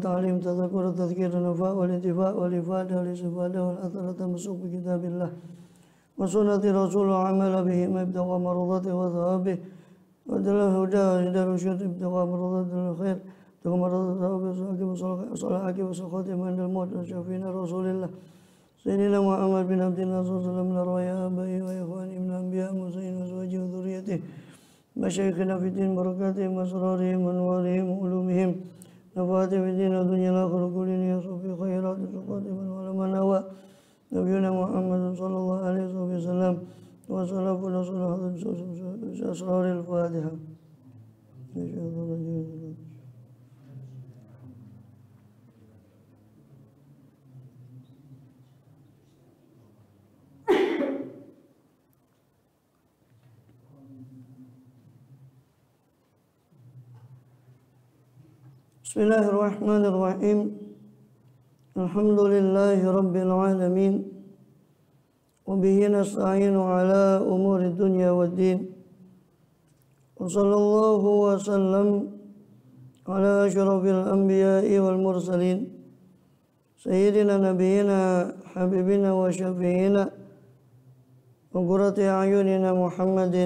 والتعليم تذكر التذكير النفاء والانتفاء والإفادة والاستفادة والأثر التمسك بكتاب الله وسنة رسول العمل بهما ابتغاء مرضاته وثوابه ودل الهدى ودل الرشد ابتغاء مرضات الخير ابتغاء مرضات وصلاحك وسخاتهم عند الموت وشفينا رسول الله سيدنا محمد بن عبد الله صلى الله عليه وسلم لرأي آبائه وإخوانه من الأنبياء وسيدنا وأزواجه وذريته مشايخنا في الدين بركاتهم وأسرارهم وأنوارهم وعلومهم نفعاتهم في الدين والدنيا الآخرة كلهم يصف في خيرات وسخاتهم ولمن هوى نبينا محمد صلى الله عليه وسلم وسلفنا صلاة أسرار الفاتحة. Bismillahirrahmanirrahim. Alhamdulillahi rabbil alamin. وبه نستعين على أمور الدنيا والدين وصلى الله وسلم على أشرف الأنبياء والمرسلين سيدنا نبينا حبيبنا وشفيعنا وقرة أعيننا محمد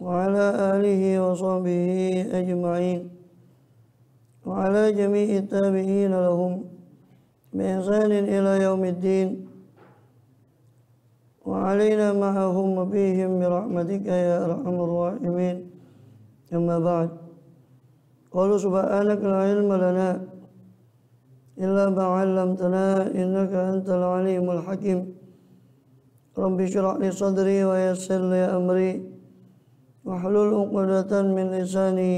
وعلى آله وصحبه أجمعين وعلى جميع التابعين لهم بإحسان إلى يوم الدين وعلينا معهم وبهم برحمتك يا أرحم الراحمين. أما بعد قالوا سبحانك لا علم لنا إلا ما علمتنا إنك أنت العليم الحكيم. رب اشرح لي صدري ويسر لي أمري واحلل عقدة من لساني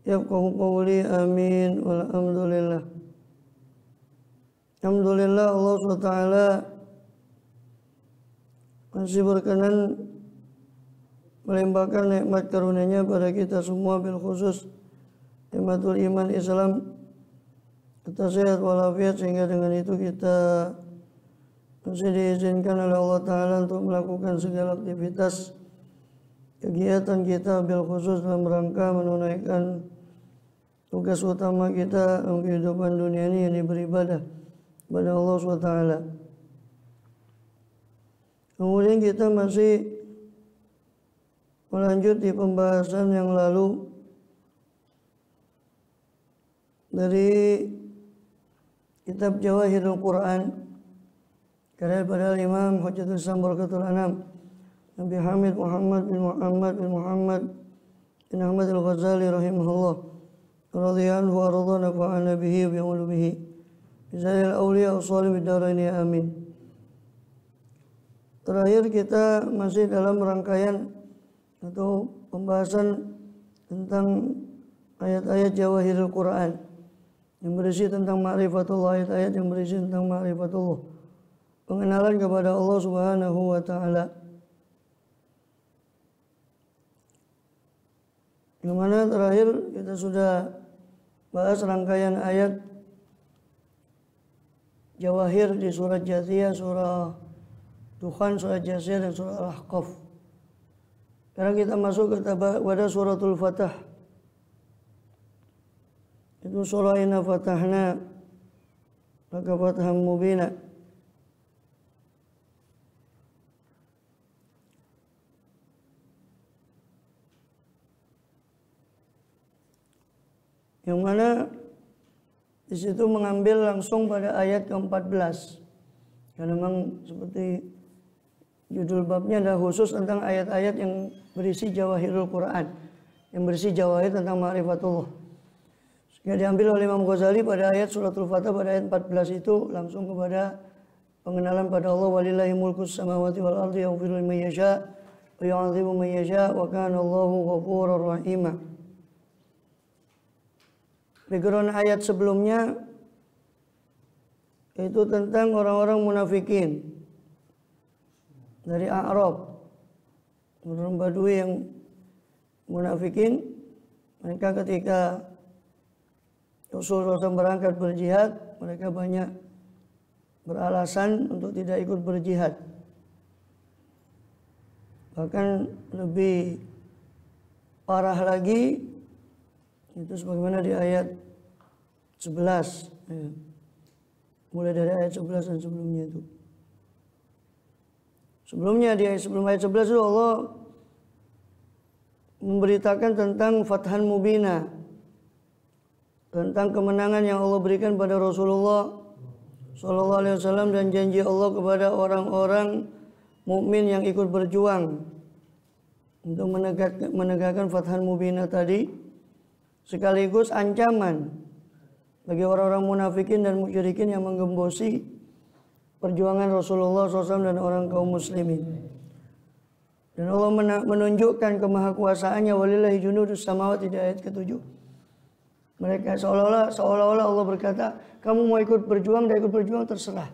يفقه قولي آمين والحمد لله. Alhamdulillah Allah SWT masih berkenan melimpahkan nikmat karunia-Nya pada kita semua, bil khusus nikmatul iman Islam, kita sehat walafiat, sehingga dengan itu kita masih diizinkan oleh Allah Ta'ala untuk melakukan segala aktivitas kegiatan kita, bil khusus dalam rangka menunaikan tugas utama kita dalam kehidupan dunia ini, yang beribadah kepada Allah SWT. Kemudian kita masih melanjut di pembahasan yang lalu dari kitab Jawahirul Quran karya pada Imam Hujjatul Islam Barakatul Anam Nabi Hamid Muhammad bin Muhammad bin Ahmad Al-Ghazali rahimahullah radhiyallahu anhu wa radhana fa'ana bihi wa bi'ulumihi bizalil awliya wa salih bidaraini amin. Terakhir kita masih dalam rangkaian atau pembahasan tentang ayat-ayat Jawahirul Quran yang berisi tentang ma'rifatullah, ayat-ayat yang berisi tentang ma'rifatullah, pengenalan kepada Allah Subhanahu wa Ta'ala. Yang mana terakhir kita sudah bahas rangkaian ayat Jawahir di surat Jathiyah, surah Dukhan, surat Jasiyah, dan surah Al-Ahqaf. Sekarang kita masuk kepada suratul Fatah. Itu surah Inna Fatahna Laka Fathan Mubina. Yang mana di situ mengambil langsung pada ayat ke-14. Karena memang seperti judul babnya adalah khusus tentang ayat-ayat yang berisi Jawahirul Quran, yang berisi jawahir tentang ma'rifatullah. Sehingga diambil oleh Imam Ghazali pada ayat suratul Fatah pada ayat 14 itu langsung kepada pengenalan pada Allah. Walillahi mulkus samawati wal ardi yaghfiru liman yasha wa yu'adzibu man yasha wa kana Allahu ghafurur rahima. Background ayat sebelumnya itu tentang orang-orang munafikin dari A'rab, orang Badui yang munafikin. Mereka ketika Rasulullah SAW berangkat berjihad, mereka banyak beralasan untuk tidak ikut berjihad. Bahkan lebih parah lagi, itu sebagaimana di ayat 11 ya. Mulai dari ayat 11 dan sebelumnya itu. Sebelumnya sebelum ayat 11 itu Allah memberitakan tentang fathan mubina, tentang kemenangan yang Allah berikan pada Rasulullah Sallallahu Alaihi Wasallam dan janji Allah kepada orang-orang mukmin yang ikut berjuang untuk menegakkan fathan mubina tadi, sekaligus ancaman bagi orang-orang munafikin dan musyrikin yang menggembosi perjuangan Rasulullah SAW dan orang kaum muslimin. Dan Allah menunjukkan kemahakuasaannya, walillahi junudus samawati di ayat ke-7. Mereka seolah-olah Allah berkata, kamu mau ikut berjuang, dan ikut berjuang terserah.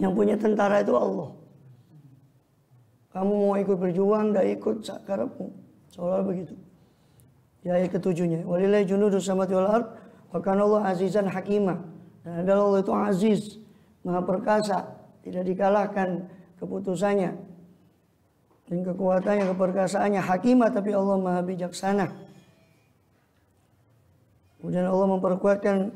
Yang punya tentara itu Allah. Kamu mau ikut berjuang, dan ikut sakarapmu. Seolah-olah begitu. Di ayat ke-7-nya, walillahi junudus samawati wal ard, wa kana Allah azizan hakimah. Dan adalah Allah itu aziz, maha perkasa, tidak dikalahkan keputusannya dan kekuatannya, keperkasaannya. Hakimah, tapi Allah maha bijaksana. Kemudian Allah memperkuatkan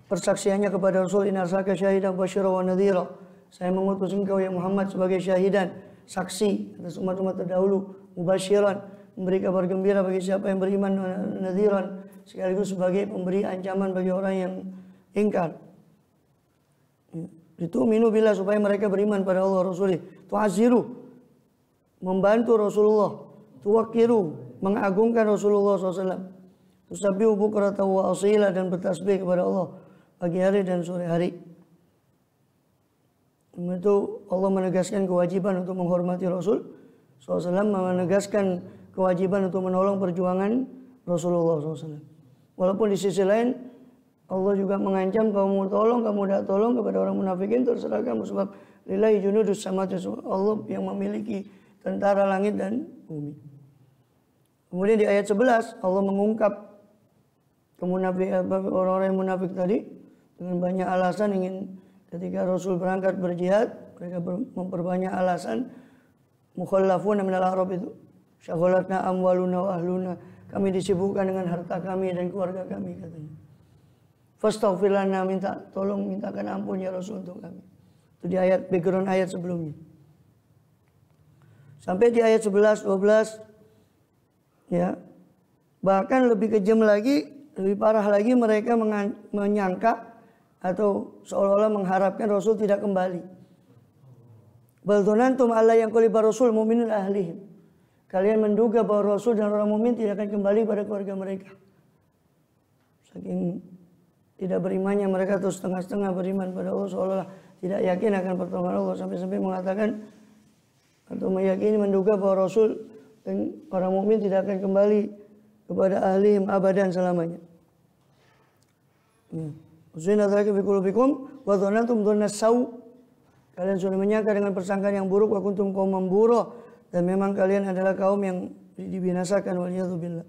persaksiannya kepada Rasul, inna arsalnaka syahidan basyira wa nadhira. Saya mengutus engkau ya Muhammad sebagai syahidan, saksi atas umat-umat terdahulu, mubasyiran, memberi kabar gembira bagi siapa yang beriman, nadhiran, sekaligus sebagai pemberi ancaman bagi orang yang ingkar. Itu minu bila supaya mereka beriman pada Allah Rasulih. Tu'aziru, membantu Rasulullah. Tuwakiru, mengagungkan Rasulullah SAW. Tusabbihu bukratan wa asila, dan bertasbih kepada Allah pagi hari dan sore hari. Itu Allah menegaskan kewajiban untuk menghormati Rasul SAW, menegaskan kewajiban untuk menolong perjuangan Rasulullah SAW. Walaupun di sisi lain Allah juga mengancam, kamu tolong, kamu tidak tolong kepada orang munafikin, terserah kamu, sebab lillahi junudus samawati, Allah yang memiliki tentara langit dan bumi. Kemudian di ayat 11 Allah mengungkap orang-orang yang munafik tadi dengan banyak alasan ingin ketika Rasul berangkat berjihad, mereka memperbanyak alasan. Mukhallafuna minal a'rab itu, syaghalatna amwaluna wa ahluna, kami disibukkan dengan harta kami dan keluarga kami, katanya. Fastaghfir lana, mintakan ampun ya Rasul untuk kami. Itu di ayat background ayat sebelumnya. Sampai di ayat 11, 12 ya. Bahkan lebih kejam lagi, lebih parah lagi, mereka menyangka atau seolah-olah mengharapkan Rasul tidak kembali. Bal dzanantum alla yanqaliba Rasul mu'minun ahlihim. Kalian menduga bahwa Rasul dan orang mukmin tidak akan kembali pada keluarga mereka. Saking tidak berimannya mereka, terus setengah-setengah beriman pada Allah, seolah-olah tidak yakin akan pertolongan Allah, sampai-sampai mengatakan atau meyakini, menduga bahwa Rasul dan orang mukmin tidak akan kembali kepada ahlihim abadan selamanya. Usaina dzalika fi qulubikum wa dzanantum dzannas sau. Kalian sudah menyangka dengan persangkaan yang buruk, wa kuntum qauman bura, dan memang kalian adalah kaum yang dibinasakan, waliyadzubillah.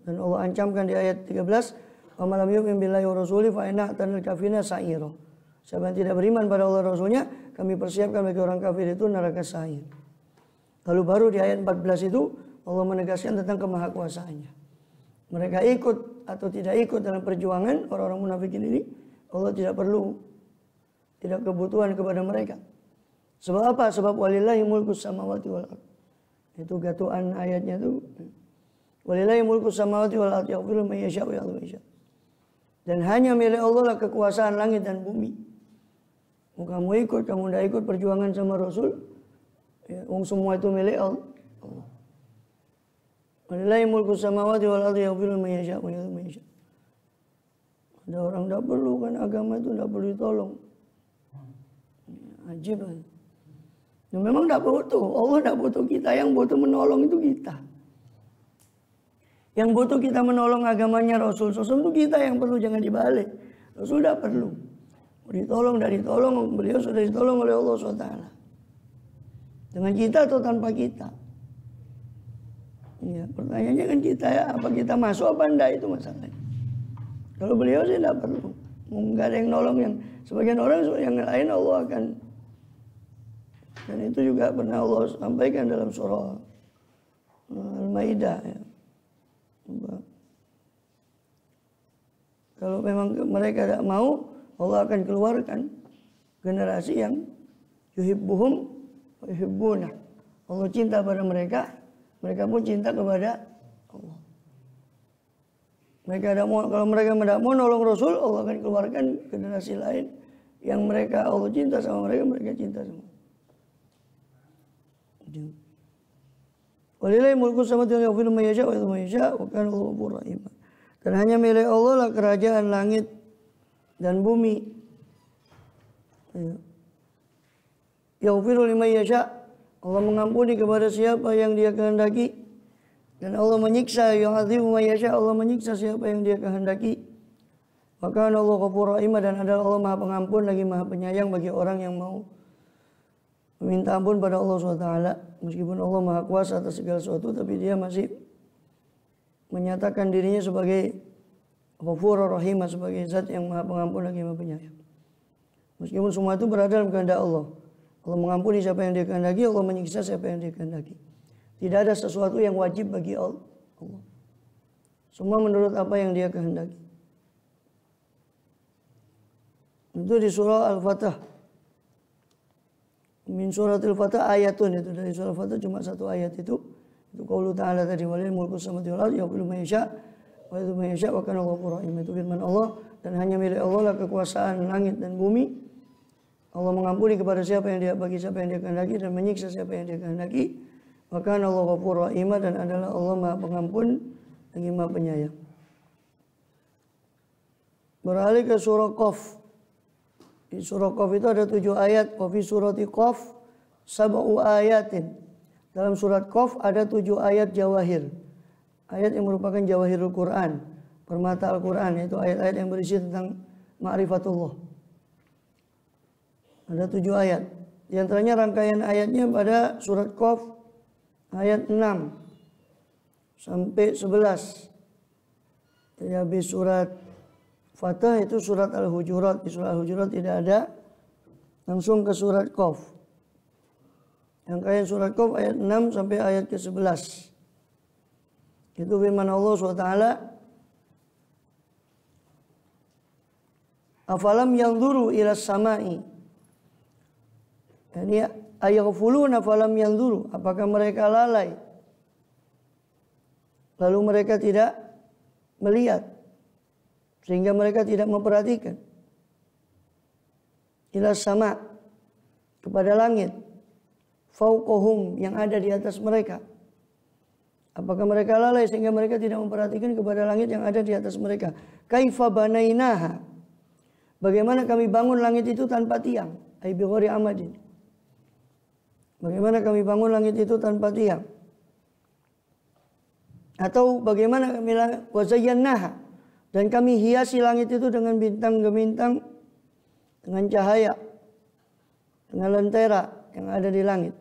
Dan Allah ancamkan di ayat 13, wa man lam yu'min billahi wa rasuli fa inna atanil kafirina sa'ira. Siapa yang tidak beriman pada Allah Rasulnya, kami persiapkan bagi orang kafir itu neraka sa'ir. Lalu baru di ayat 14 itu Allah menegaskan tentang kemahakuasaannya. Mereka ikut atau tidak ikut dalam perjuangan orang-orang munafikin ini, Allah tidak perlu, tidak kebutuhan kepada mereka. Sebab apa? Sebab walillahi mulkus samawati wal ard. Itu gatuan ayatnya itu. Walillahi mulkus samawati wal ard, yaghfiru man yasha' wa ya'dhibu man yasha'. Dan hanya milik Allah lah kekuasaan langit dan bumi. Mau kamu ikut, kamu tidak ikut perjuangan sama Rasul, ya, semua itu milik Allah. Walillahi mulkus samawati wal ard, yaghfiru man yasha' wa ya'dhibu man yasha'. Ada orang tidak perlu, kan agama itu tidak perlu ditolong. Ajib kan. Nah, memang tidak butuh, Allah tidak butuh kita, yang butuh menolong itu kita. Yang butuh kita menolong agamanya Rasul SAW itu kita yang perlu, jangan dibalik. Rasul tidak perlu. Ditolong dan ditolong, beliau sudah ditolong oleh Allah SWT. Dengan kita atau tanpa kita? Ya, pertanyaannya kan kita ya, apa kita masuk apa enggak, itu masalahnya. Kalau beliau sih tidak perlu. Enggak ada yang nolong, yang sebagian orang yang lain Allah akan. Dan itu juga pernah Allah sampaikan dalam surah Al-Maidah ya. Kalau memang mereka tidak mau, Allah akan keluarkan generasi yang yuhibbuhum wa yuhibbuna. Allah cinta pada mereka, mereka pun cinta kepada Allah. Mereka tidak mau, kalau mereka tidak mau nolong Rasul, Allah akan keluarkan generasi lain yang mereka Allah cinta sama mereka, mereka cinta sama. Walillahi mulku samawati wal ardi yaghfiru man yasha' wa yudhillu man yasha' wa kana Allahu ghafurur rahim. Dan hanya milik Allah lah kerajaan langit dan bumi. Yaghfiru liman yasha', Allah mengampuni kepada siapa yang Dia kehendaki. Dan Allah menyiksa, yu'adzibu man yasha', Allah menyiksa siapa yang Dia kehendaki. Maka Allah Ghafurur Rahim, dan adalah Allah Maha Pengampun lagi Maha Penyayang bagi orang yang mau meminta ampun pada Allah SWT. Meskipun Allah Maha Kuasa atas segala sesuatu, tapi Dia masih menyatakan dirinya sebagai Ghafurur Rahim, sebagai zat yang Maha Pengampun lagi Maha Penyayang. Meskipun semua itu berada dalam kehendak Allah. Allah mengampuni siapa yang Dia kehendaki, Allah menyiksa siapa yang Dia kehendaki. Tidak ada sesuatu yang wajib bagi Allah. Semua menurut apa yang Dia kehendaki. Itu di surah Al-Fatah. Min suratil Fatah ayatun, itu dari surah Al-Fatah cuma satu ayat itu. Itu qaulu ta'ala tadi, walillahi mulku samawati wal ardi yaghfiru man yasha' wa yudhillu man yasha' wa kana Allahu ghafurur rahim. Itu firman Allah, dan hanya milik Allah lah kekuasaan langit dan bumi. Allah mengampuni kepada siapa yang Dia, bagi siapa yang Dia kehendaki, dan menyiksa siapa yang Dia kehendaki. Wa kana Allahu ghafurur rahim, dan adalah Allah Maha Pengampun lagi Maha Penyayang. Beralih ke surah Qaf. Di surah Qaf itu ada 7 ayat. Wa fi surati Qaf sab'u ayatin. Dalam surat Qaf ada 7 ayat jawahir. Ayat yang merupakan jawahirul Quran, permata Al-Quran, yaitu ayat-ayat yang berisi tentang ma'rifatullah. Ada 7 ayat. Di antaranya rangkaian ayatnya pada surat Qaf ayat 6 sampai 11. Jadi habis surat Fatah itu surat Al-Hujurat. Di surat Al-Hujurat tidak ada, langsung ke surat Qaf. Rangkaian surat Qaf ayat 6 sampai ayat ke-11. Itu firman Allah SWT. Afalam yanzuru ila samai. Yani ayaghfuluna falam yanzuru. Apakah mereka lalai? Lalu mereka tidak melihat, sehingga mereka tidak memperhatikan. Ila sama, kepada langit. Fauqahum, yang ada di atas mereka. Apakah mereka lalai sehingga mereka tidak memperhatikan kepada langit yang ada di atas mereka? Kaifa banainaha, bagaimana kami bangun langit itu tanpa tiang. Ai bi ghairi amadin. Bagaimana kami bangun langit itu tanpa tiang. Atau bagaimana kami wazayyannaha, dan kami hiasi langit itu dengan bintang-bintang, dengan cahaya, dengan lentera yang ada di langit.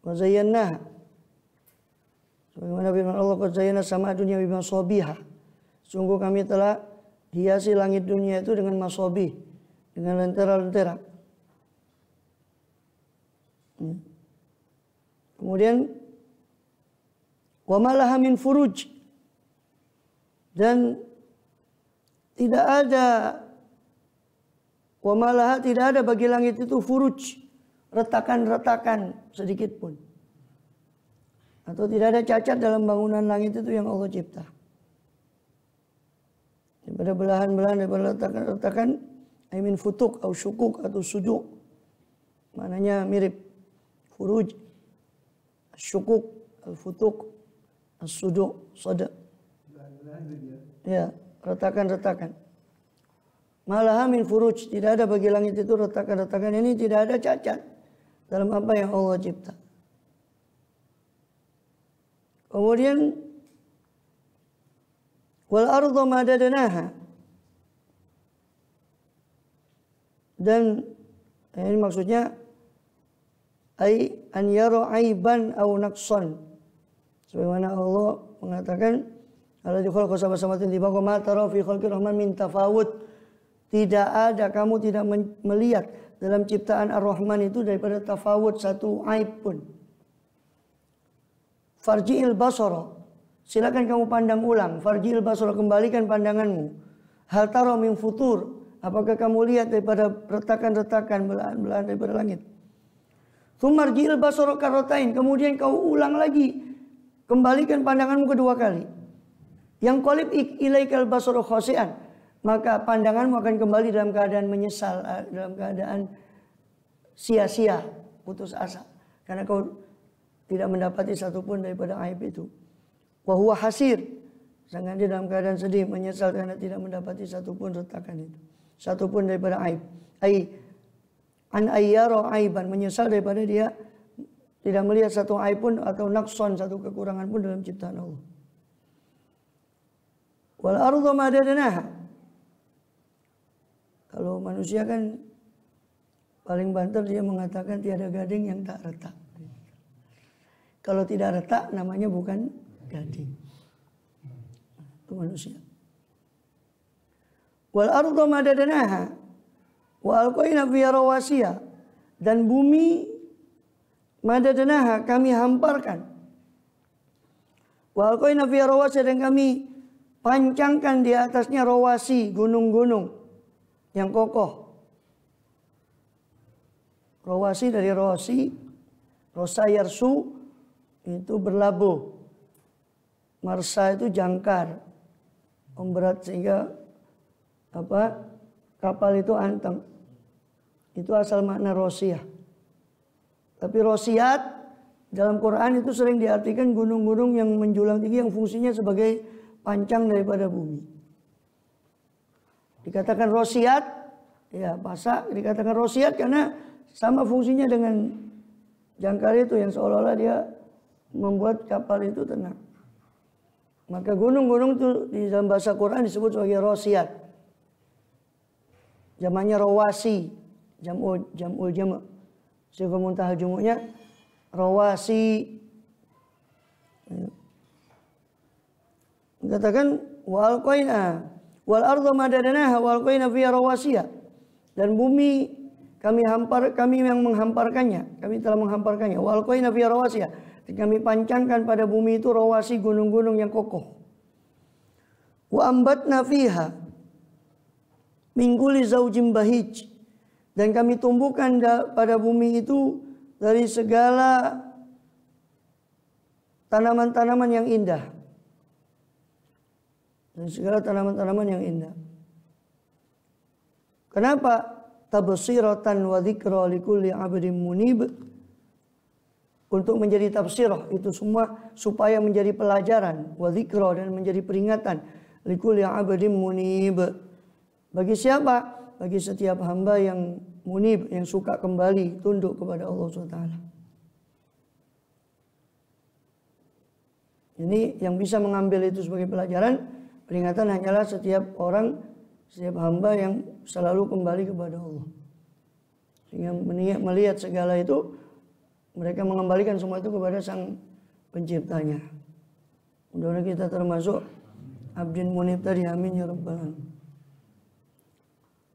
Wazayyannaha. Sebagaimana firman Allah, qad zayyana sama dunia bima sabiha. Sungguh kami telah hiasi langit dunia itu dengan masabih, dengan lentera-lentera. Kemudian wa malaha min furuj, dan tidak ada wa malaha, tidak ada bagi langit itu furuj, retakan-retakan sedikit pun. Atau tidak ada cacat dalam bangunan langit itu yang Allah cipta. Daripada belahan-belahan, daripada retakan-retakan, min futuk atau syukuk atau suduk. Maknanya mirip. Furuj, syukuk, al-futuk, as-suduk, sada. Ya, retakan-retakan. Malaha min furuj, tidak ada bagi langit itu retakan-retakan. Ini tidak ada cacat dalam apa yang Allah cipta. Kemudian wal arda madadnaha, dan ini maksudnya ai an yara aiban au naqsan, sebagaimana Allah mengatakan alladzi khalaqa sab'a samawati tibaqa ma tara fi khalqir rahman min tafawut. Tidak ada, kamu tidak melihat dalam ciptaan Ar-Rahman itu daripada tafawut, satu aib pun. Farji'il basara, silakan kamu pandang ulang. Farji'il basara, kembalikan pandanganmu. Hal tara min futur, apakah kamu lihat daripada retakan-retakan belahan-belahan daripada langit? Sumarji'il basara karratain, kemudian kau ulang lagi, kembalikan pandanganmu kedua kali. Yang qalib ilaikal basaru khasi'an, maka pandanganmu akan kembali dalam keadaan menyesal, dalam keadaan sia-sia, putus asa, karena kau tidak mendapati satupun daripada aib itu. Wa huwa hasir, sedangkan dia dalam keadaan sedih, menyesal karena tidak mendapati satupun retakan itu, satupun daripada aib. An ayyara aiban, menyesal daripada dia tidak melihat satu aib pun atau naqsan, satu kekurangan pun dalam ciptaan Allah. Wal arda madadnaha, kalau manusia kan paling banter dia mengatakan tiada gading yang tak retak. Kalau tidak retak namanya bukan gading. Itu manusia. Wal arda madadnaha wa alqaina fiha rawasiya, dan bumi madadnaha kami hamparkan. Wa alqaina fiha rawasiya, dan kami pancangkan di atasnya rawasi, gunung-gunung yang kokoh. Rawasi dari rosi, rosayarsu itu berlabuh, marsa itu jangkar, berat sehingga kapal itu anteng. Itu asal makna rosiyah. Tapi rosiyat dalam Quran itu sering diartikan gunung-gunung yang menjulang tinggi yang fungsinya sebagai pancang daripada bumi. Dikatakan rosiyat, ya pasak, dikatakan rosiyat karena sama fungsinya dengan jangkar itu yang seolah-olah dia membuat kapal itu tenang. Maka gunung-gunung itu di dalam bahasa Quran disebut sebagai rosiyat. Jamaknya rawasi, jam'ul jama'. Sifa muntaha jumu'nya rawasi. Katakan wal qaina wal arda madadnaha wal qaina fiha rawasiya, dan bumi kami yang menghamparkannya, kami telah menghamparkannya. Wal qaina fiha rawasiya, kami pancangkan pada bumi itu rawasi, gunung-gunung yang kokoh. Wa ambatna fiha min kulli zaujin bahij, dan kami tumbuhkan pada bumi itu dari segala tanaman-tanaman yang indah. Dari segala tanaman-tanaman yang indah. Kenapa? Tabsiratan wa dzikra likulli 'abdin munib. Untuk menjadi tafsirah itu semua supaya menjadi pelajaran, wa dzikra, dan menjadi peringatan likulli 'abdin munib. Bagi siapa? Bagi setiap hamba yang munib, yang suka kembali tunduk kepada Allah SWT. Ini yang bisa mengambil itu sebagai pelajaran, peringatan hanyalah setiap orang, setiap hamba yang selalu kembali kepada Allah. Sehingga melihat segala itu, mereka mengembalikan semua itu kepada Sang Penciptanya. Mudah-mudahan kita termasuk abdin munib tadi, amin ya rabbal alamin.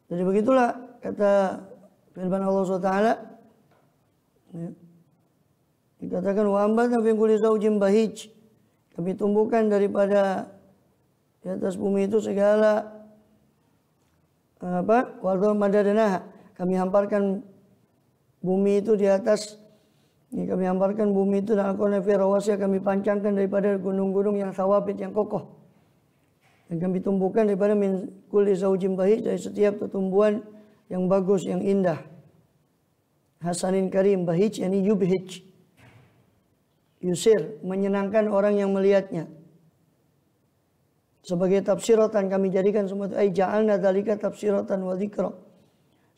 Jadi begitulah kata firman Allah SWT. Ya. Dikatakan wa ambatna fi kulli zaujin bahij, kami tumbuhkan daripada di atas bumi itu segala wal madadnaha, kami hamparkan bumi itu di atas, kami hamparkan bumi itu dan alqaina fi rawasiya, kami pancangkan daripada gunung-gunung yang sawabit, yang kokoh. Dan kami tumbuhkan daripada min kulli zaujin bahij, dari setiap tumbuhan yang bagus, yang indah. Hasanin karim, bahij yani yubhij, yusir, menyenangkan orang yang melihatnya. Sebagai tafsiratan kami jadikan semua itu, ay ja'alna dzalika tafsiratan wa dzikra,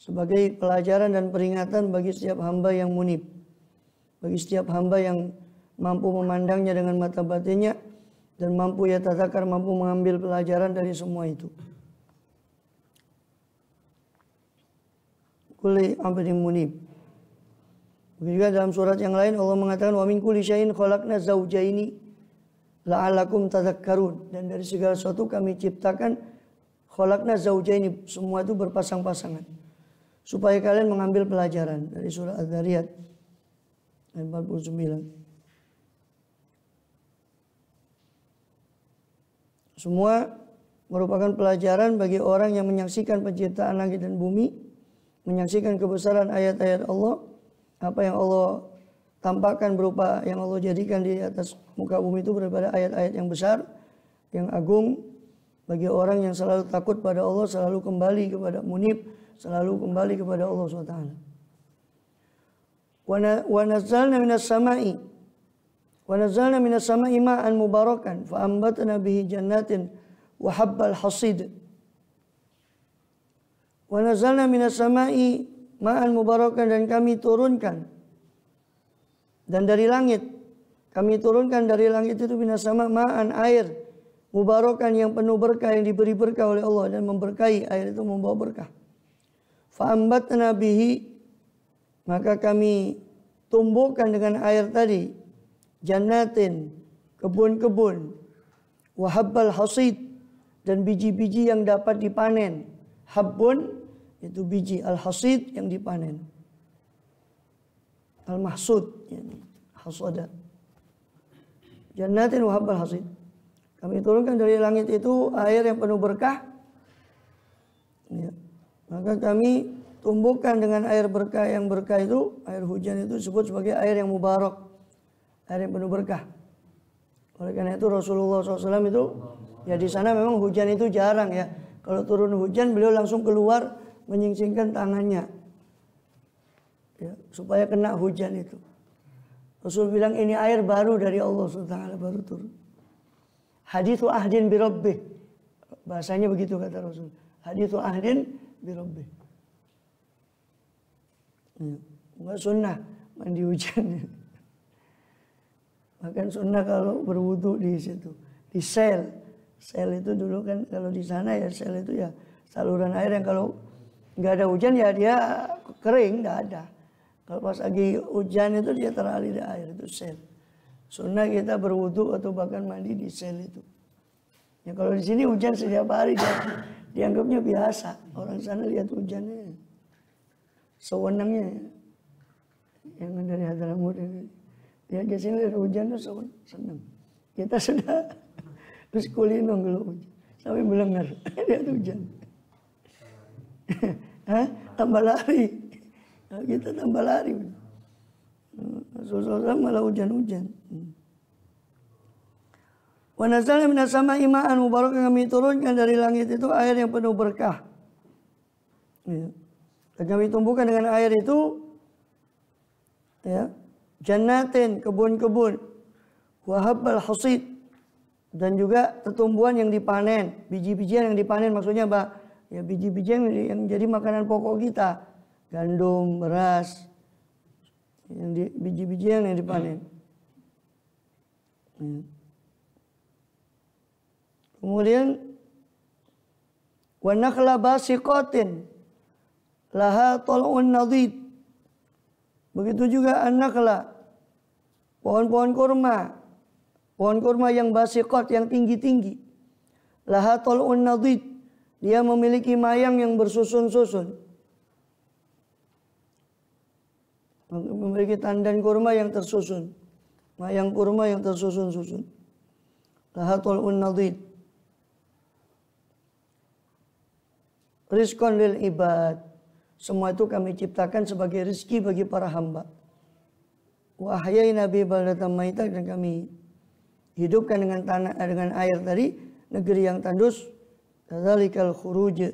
sebagai pelajaran dan peringatan bagi setiap hamba yang munib, bagi setiap hamba yang mampu memandangnya dengan mata batinnya dan mampu yatadzakar, mampu mengambil pelajaran dari semua itu. Kulli abdin munib. Begitu juga dalam surat yang lain Allah mengatakan wa min kulli syai'in khalaqna zawjaini la'allakum tadzakkarun, dan dari segala sesuatu kami ciptakan khalaqna zawjaini, semua itu berpasang-pasangan, supaya kalian mengambil pelajaran. Dari surah Az-Zariyat ayat 49. Semua merupakan pelajaran bagi orang yang menyaksikan penciptaan langit dan bumi, menyaksikan kebesaran ayat-ayat Allah, apa yang Allah tampakkan berupa yang Allah jadikan di atas muka bumi itu daripada ayat-ayat yang besar, yang agung, bagi orang yang selalu takut pada Allah, selalu kembali kepada munib, selalu kembali kepada Allah SWT. Wa nazzalna minas sama'i ma'an mubarakan fa ambatna bihi jannatin wa habbal hasid. Wa nazzalna minas sama'i ma'an mubarakan, dan kami turunkan dan dari langit, kami turunkan dari langit itu minas sama' ma'an, air mubarakan yang penuh berkah, yang diberi berkah oleh Allah dan memberkahi, air itu membawa berkah. Fa ambatna bihi, maka kami tumbuhkan dengan air tadi jannatin, kebun-kebun, wa habbal hasid, dan biji-biji yang dapat dipanen. Habbun itu biji, al-hasid yang dipanen. Al-mahsud, yani hasada. Jannatin wa habbal hasid. Kami turunkan dari langit itu air yang penuh berkah. Ya. Maka kami tumbuhkan dengan air berkah, yang berkah itu, air hujan itu disebut sebagai air yang mubarak, air yang penuh berkah. Oleh karena itu Rasulullah SAW itu, ya di sana memang hujan itu jarang ya. Kalau turun hujan beliau langsung keluar menyingsingkan tangannya, ya, supaya kena hujan itu. Rasul bilang ini air baru dari Allah SWT, baru turun. Hadithu ahdin birabbih, bahasanya begitu kata Rasul. Hadithu ahdin birabbih. Ya, enggak sunnah mandi hujan. Bahkan sunnah kalau berwudu di situ, di sel. Sel itu dulu kan kalau di sana ya, sel itu ya saluran air yang kalau nggak ada hujan ya dia kering, nggak ada. Kalau pas lagi hujan itu dia teraliri air, itu sel. Sunnah kita berwudu atau bahkan mandi di sel itu. Ya kalau di sini hujan setiap hari dianggapnya biasa. Orang sana lihat hujannya sewenangnya. Yang dari Hadramut ini, dia di sini lihat hujan tuh senang. Kita sudah terus kulino kalau hujan sampai melengar lihat hujan. Tambah lari. Nah, kita tambah lari. Rasulullah malah hujan-hujan. Wa nazzalna minas sama'i ma'an mubarakan, kami turunkan dari langit itu air yang penuh berkah. Ya. Dan kami tumbuhkan dengan air itu, ya, jannatin, kebun-kebun, wa habbal hasid, dan juga tumbuhan yang dipanen, biji-bijian yang dipanen, maksudnya apa? Ya biji-bijian yang jadi makanan pokok kita, gandum, beras, yang biji-bijian yang dipanen. Ya. Kemudian wa nakhla basiqatin laha tal'un nadid. Begitu juga an-nakhla, pohon-pohon kurma. Pohon kurma yang basiqat, yang tinggi-tinggi. Laha tal'un nadid, dia memiliki mayang yang bersusun-susun. Memiliki tandan kurma yang tersusun. Mayang kurma yang tersusun-susun. Laha tal'un nadid. Rizqan lil ibad. Semua itu kami ciptakan sebagai rezeki bagi para hamba. Wa ahyayna bi baldatan maitah, dan kami hidupkan dengan tanah, dengan air tadi negeri yang tandus. Kadzalikal khuruj.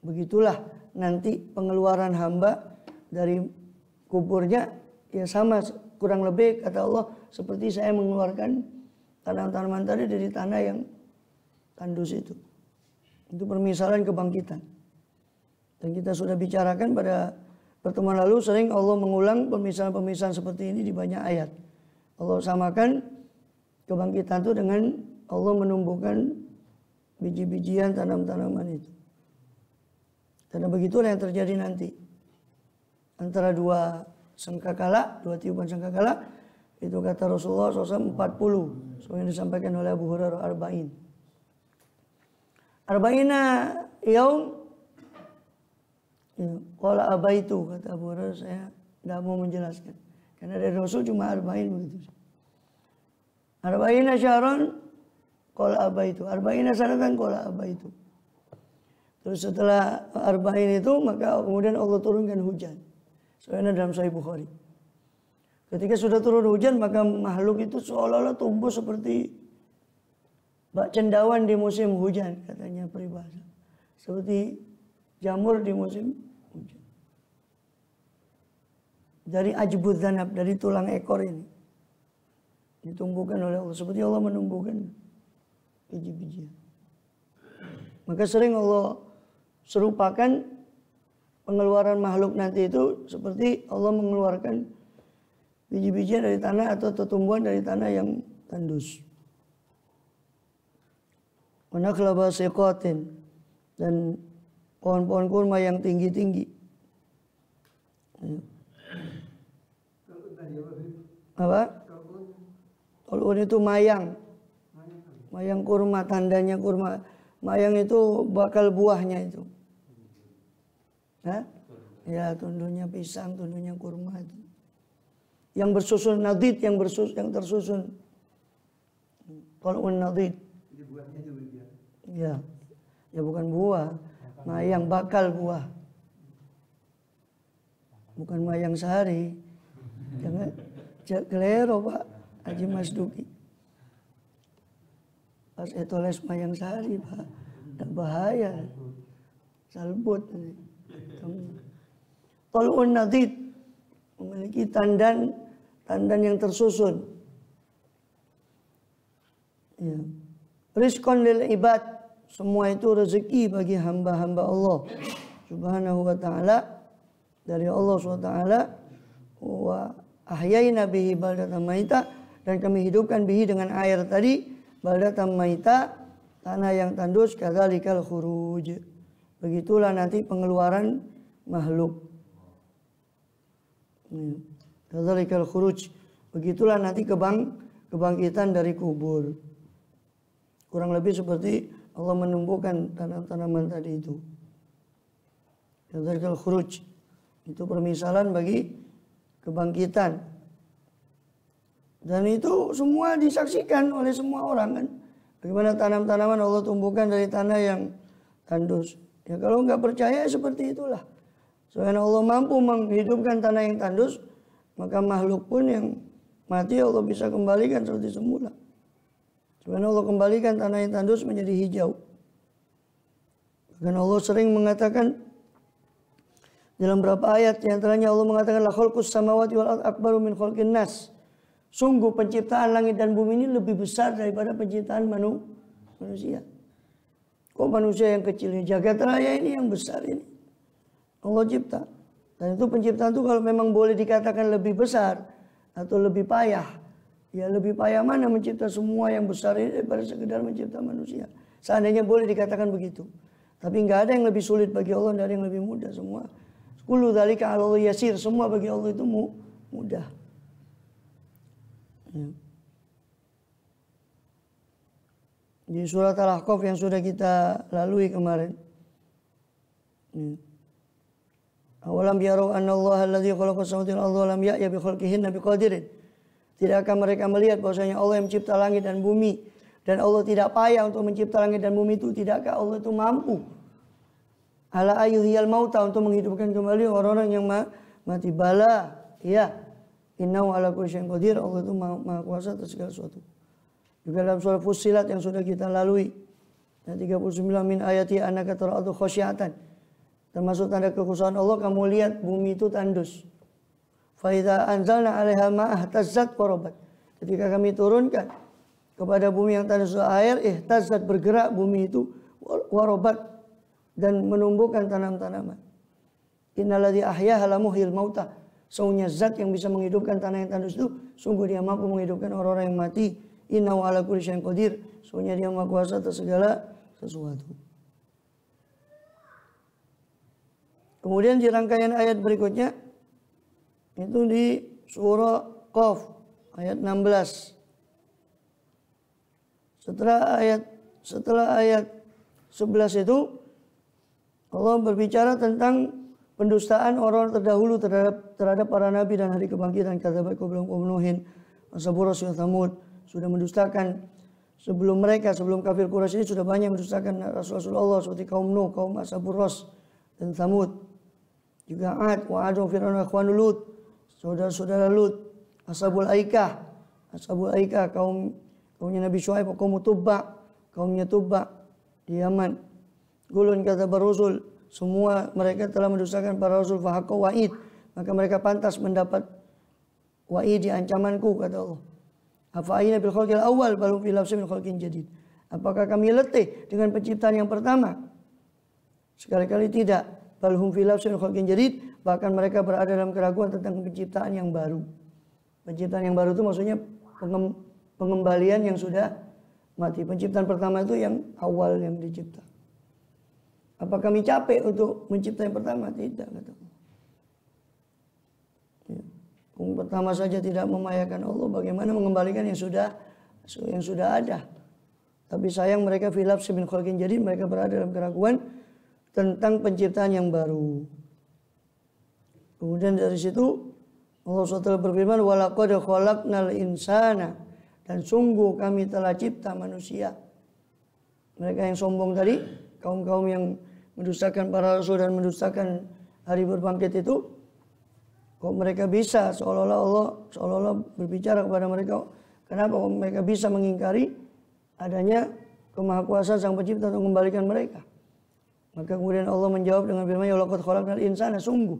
Begitulah nanti pengeluaran hamba dari kuburnya, ya sama kurang lebih kata Allah seperti saya mengeluarkan tanaman-tanaman tadi dari tanah yang tandus itu. Itu permisalan kebangkitan. Dan kita sudah bicarakan pada pertemuan lalu, sering Allah mengulang permisalan-permisalan seperti ini di banyak ayat. Allah samakan kebangkitan itu dengan Allah menumbuhkan biji-bijian, tanam-tanaman itu. Karena begitulah yang terjadi nanti. Antara dua sangkakala, dua tiupan sangkakala, itu kata Rasulullah SAW 40. So yang disampaikan oleh Abu Hurairah arba'in. Arba'ina yaum. Qala abaitu, kata Abu Hurairah, saya tidak mau menjelaskan. Karena dari Rasul cuma arba'in begitu. Arba'ina syahran. qala abaitu. Arba'ina sanatan qala abaitu. Terus setelah arba'in itu maka kemudian Allah turunkan hujan. Soalnya dalam Sahih Bukhari. Ketika sudah turun hujan maka makhluk itu seolah-olah tumbuh seperti bak cendawan di musim hujan, katanya peribahasa. Seperti jamur di musim hujan. Dari ajbud dzanab, dari tulang ekor ini ditumbuhkan oleh Allah, seperti Allah menumbuhkan biji-bijian. Maka sering Allah serupakan pengeluaran makhluk nanti itu seperti Allah mengeluarkan biji-bijian dari tanah atau tumbuhan dari tanah yang tandus. Wa nakhla basiqatin, dan pohon-pohon kurma yang tinggi-tinggi. Apa? Tolun itu mayang. Mayang kurma, tandanya kurma. Mayang itu bakal buahnya itu. Hah? Ya, tundunya pisang, tundunya kurma itu. Yang bersusun nadid, yang tersusun. Tolun nadid. Ya. Ya bukan buah, mayang bakal buah. Bukan mayang sehari. Jangan kelero Pak Haji Mas Duki. Pas etoles mayang sehari Pak, bahaya. Salbut. Tolun nadid, memiliki tandan yang tersusun. Ya. Rizqan lil ibad, semua itu rezeki bagi hamba-hamba Allah Subhanahu wa ta'ala, dari Allah SWT. Wa ahyayna bihi baldatan maita, dan kami hidupkan bihi dengan air tadi baldatan maita, tanah yang tandus. Kadzalikal khuruj, begitulah nanti pengeluaran makhluk. Kadzalikal khuruj, begitulah nanti kebangkitan dari kubur. Kurang lebih seperti Allah menumbuhkan tanam-tanaman tadi itu. Kadzalikal khuruj, itu permisalan bagi kebangkitan. Dan itu semua disaksikan oleh semua orang kan. Bagaimana tanam-tanaman Allah tumbuhkan dari tanah yang tandus. Ya kalau nggak percaya seperti itulah. Soalnya Allah mampu menghidupkan tanah yang tandus, maka makhluk pun yang mati Allah bisa kembalikan seperti semula. Soalnya Allah kembalikan tanah yang tandus menjadi hijau. Dan Allah sering mengatakan dalam beberapa ayat, yang antaranya Allah mengatakan la khalqus samawati wal ardh akbaru min khalqin nas. Sungguh penciptaan langit dan bumi ini lebih besar daripada penciptaan manusia. Kok manusia yang kecil ini, jagat raya ini yang besar ini Allah cipta. Dan itu penciptaan itu kalau memang boleh dikatakan lebih besar atau lebih payah, ya lebih payah mana mencipta semua yang besar ini daripada sekedar mencipta manusia. Seandainya boleh dikatakan begitu. Tapi nggak ada yang lebih sulit bagi Allah, nggak ada yang lebih mudah. Semua kullu dzalika 'ala Allah yasir, semua bagi Allah itu mudah. Ya. Di surat Al-Ahqaf yang sudah kita lalui kemarin. Ya. Awalam yarau anna Allah alladzi khalaqa as-samawati wal arda wa lam ya'ya bi khalqihinna biqadirin. Tidakkah mereka melihat bahwasanya Allah yang mencipta langit dan bumi, dan Allah tidak payah untuk mencipta langit dan bumi itu? Tidakkah Allah itu mampu ala ayyuhiyal mauta, untuk menghidupkan kembali orang-orang yang mati? Bala, ya. Innahu ala kulli syai'in qadir, Allah itu maha kuasa atas segala sesuatu. Juga dalam surah Fussilat yang sudah kita lalui, ayat 39, min ayati annaka tara'u khasyiatan. Termasuk tanda kekhususan Allah, kamu lihat bumi itu tandus. Fa idza anzalna 'alaiha ma'ah tazzat wa rabat. Ketika kami turunkan kepada bumi yang tandus air, ihtazzat, bergerak bumi itu, wa rabat, dan menumbuhkan tanam-tanaman. Innalladzi ahyaha lamuhyil mauta. Sesungguhnya zat yang bisa menghidupkan tanah yang tandus itu, sungguh dia mampu menghidupkan orang-orang yang mati. Innahu ala kulli syai'in qadir. Sesungguhnya dia maha kuasa atas segala sesuatu. Kemudian di rangkaian ayat berikutnya, itu di surah Qaf ayat 16. Setelah ayat 11 itu Allah berbicara tentang pendustaan orang terdahulu terhadap para nabi dan hari kebangkitan. Kadzabat qablahum qaum Nuhin, Ashabur Rasul Tsamud, sudah mendustakan sebelum mereka, sebelum kafir Quraisy ini sudah banyak mendustakan Rasulullah seperti kaum Nuh, kaum Ashabur Ras dan Tsamud. Juga Ad, wa Adu Fir'aun wa ikhwanu Lut, saudara-saudara Lut, Ashabul Aikah, kaumnya Nabi Syuaib, kaum Tubba, kaumnya Tubba di Yaman. Gulun kata Rasul, semua mereka telah mendustakan para rasul, fahaqqa wa'id, maka mereka pantas mendapat wa'id, ancamanku, kata Allah. Afa'ina bil khalqil awal balu fil lafsi min khalqin jadid. Apakah kami letih dengan penciptaan yang pertama? Sekali-kali tidak. Balhum fil lafsi min khalqin jadid, bahkan mereka berada dalam keraguan tentang penciptaan yang baru. Penciptaan yang baru itu maksudnya pengembalian yang sudah mati. Penciptaan pertama itu yang awal yang dicipta. Apa kami capek untuk mencipta yang pertama? Tidak, kata Allah. Ya. Yang pertama saja tidak memayakan Allah, bagaimana mengembalikan yang sudah ada. Tapi sayang mereka filaf min khalqin jadid, mereka berada dalam keraguan tentang penciptaan yang baru. Kemudian dari situ Allah SWT berfirman, walaqad khalaqnal insana, dan sungguh kami telah cipta manusia. Mereka yang sombong tadi, kaum-kaum yang mendustakan para rasul dan mendustakan hari berbangkit itu, kok mereka bisa seolah-olah berbicara kepada mereka, kenapa mereka bisa mengingkari adanya kemahakuasaan Sang Pencipta untuk mengembalikan mereka. Maka kemudian Allah menjawab dengan firman-Nya, walaqad khalaqnal insana, sungguh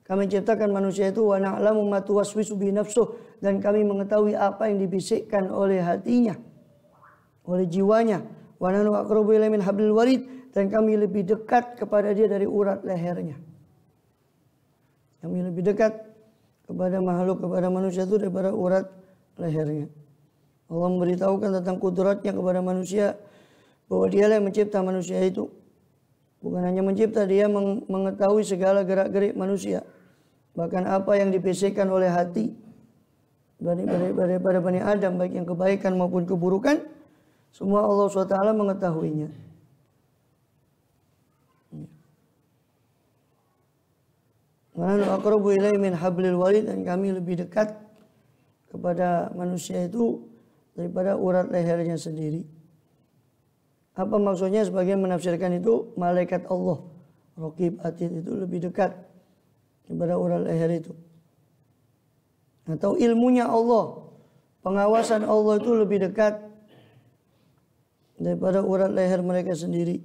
kami ciptakan manusia itu, wa na'lamu ma tuwaswisu bi nafsuh, dan kami mengetahui apa yang dibisikkan oleh hatinya, oleh jiwanya. Wa nahnu aqrabu ilaihi min hablil warid, dan kami lebih dekat kepada dia dari urat lehernya. Kami lebih dekat kepada makhluk, kepada manusia itu daripada urat lehernya. Allah memberitahukan tentang kudratnya kepada manusia, bahwa dialah yang mencipta manusia itu. Bukan hanya mencipta, dia mengetahui segala gerak-gerik manusia. Bahkan apa yang dibisikkan oleh hati daripada Bani Adam, baik yang kebaikan maupun keburukan, semua Allah SWT mengetahuinya. Wa nahnu aqrabu ilaihi min hablil warid, dan kami lebih dekat kepada manusia itu daripada urat lehernya sendiri. Apa maksudnya? Sebagian menafsirkan itu malaikat Allah, Raqib Atid, itu lebih dekat kepada urat leher itu. Atau ilmunya Allah, pengawasan Allah itu lebih dekat daripada urat leher mereka sendiri.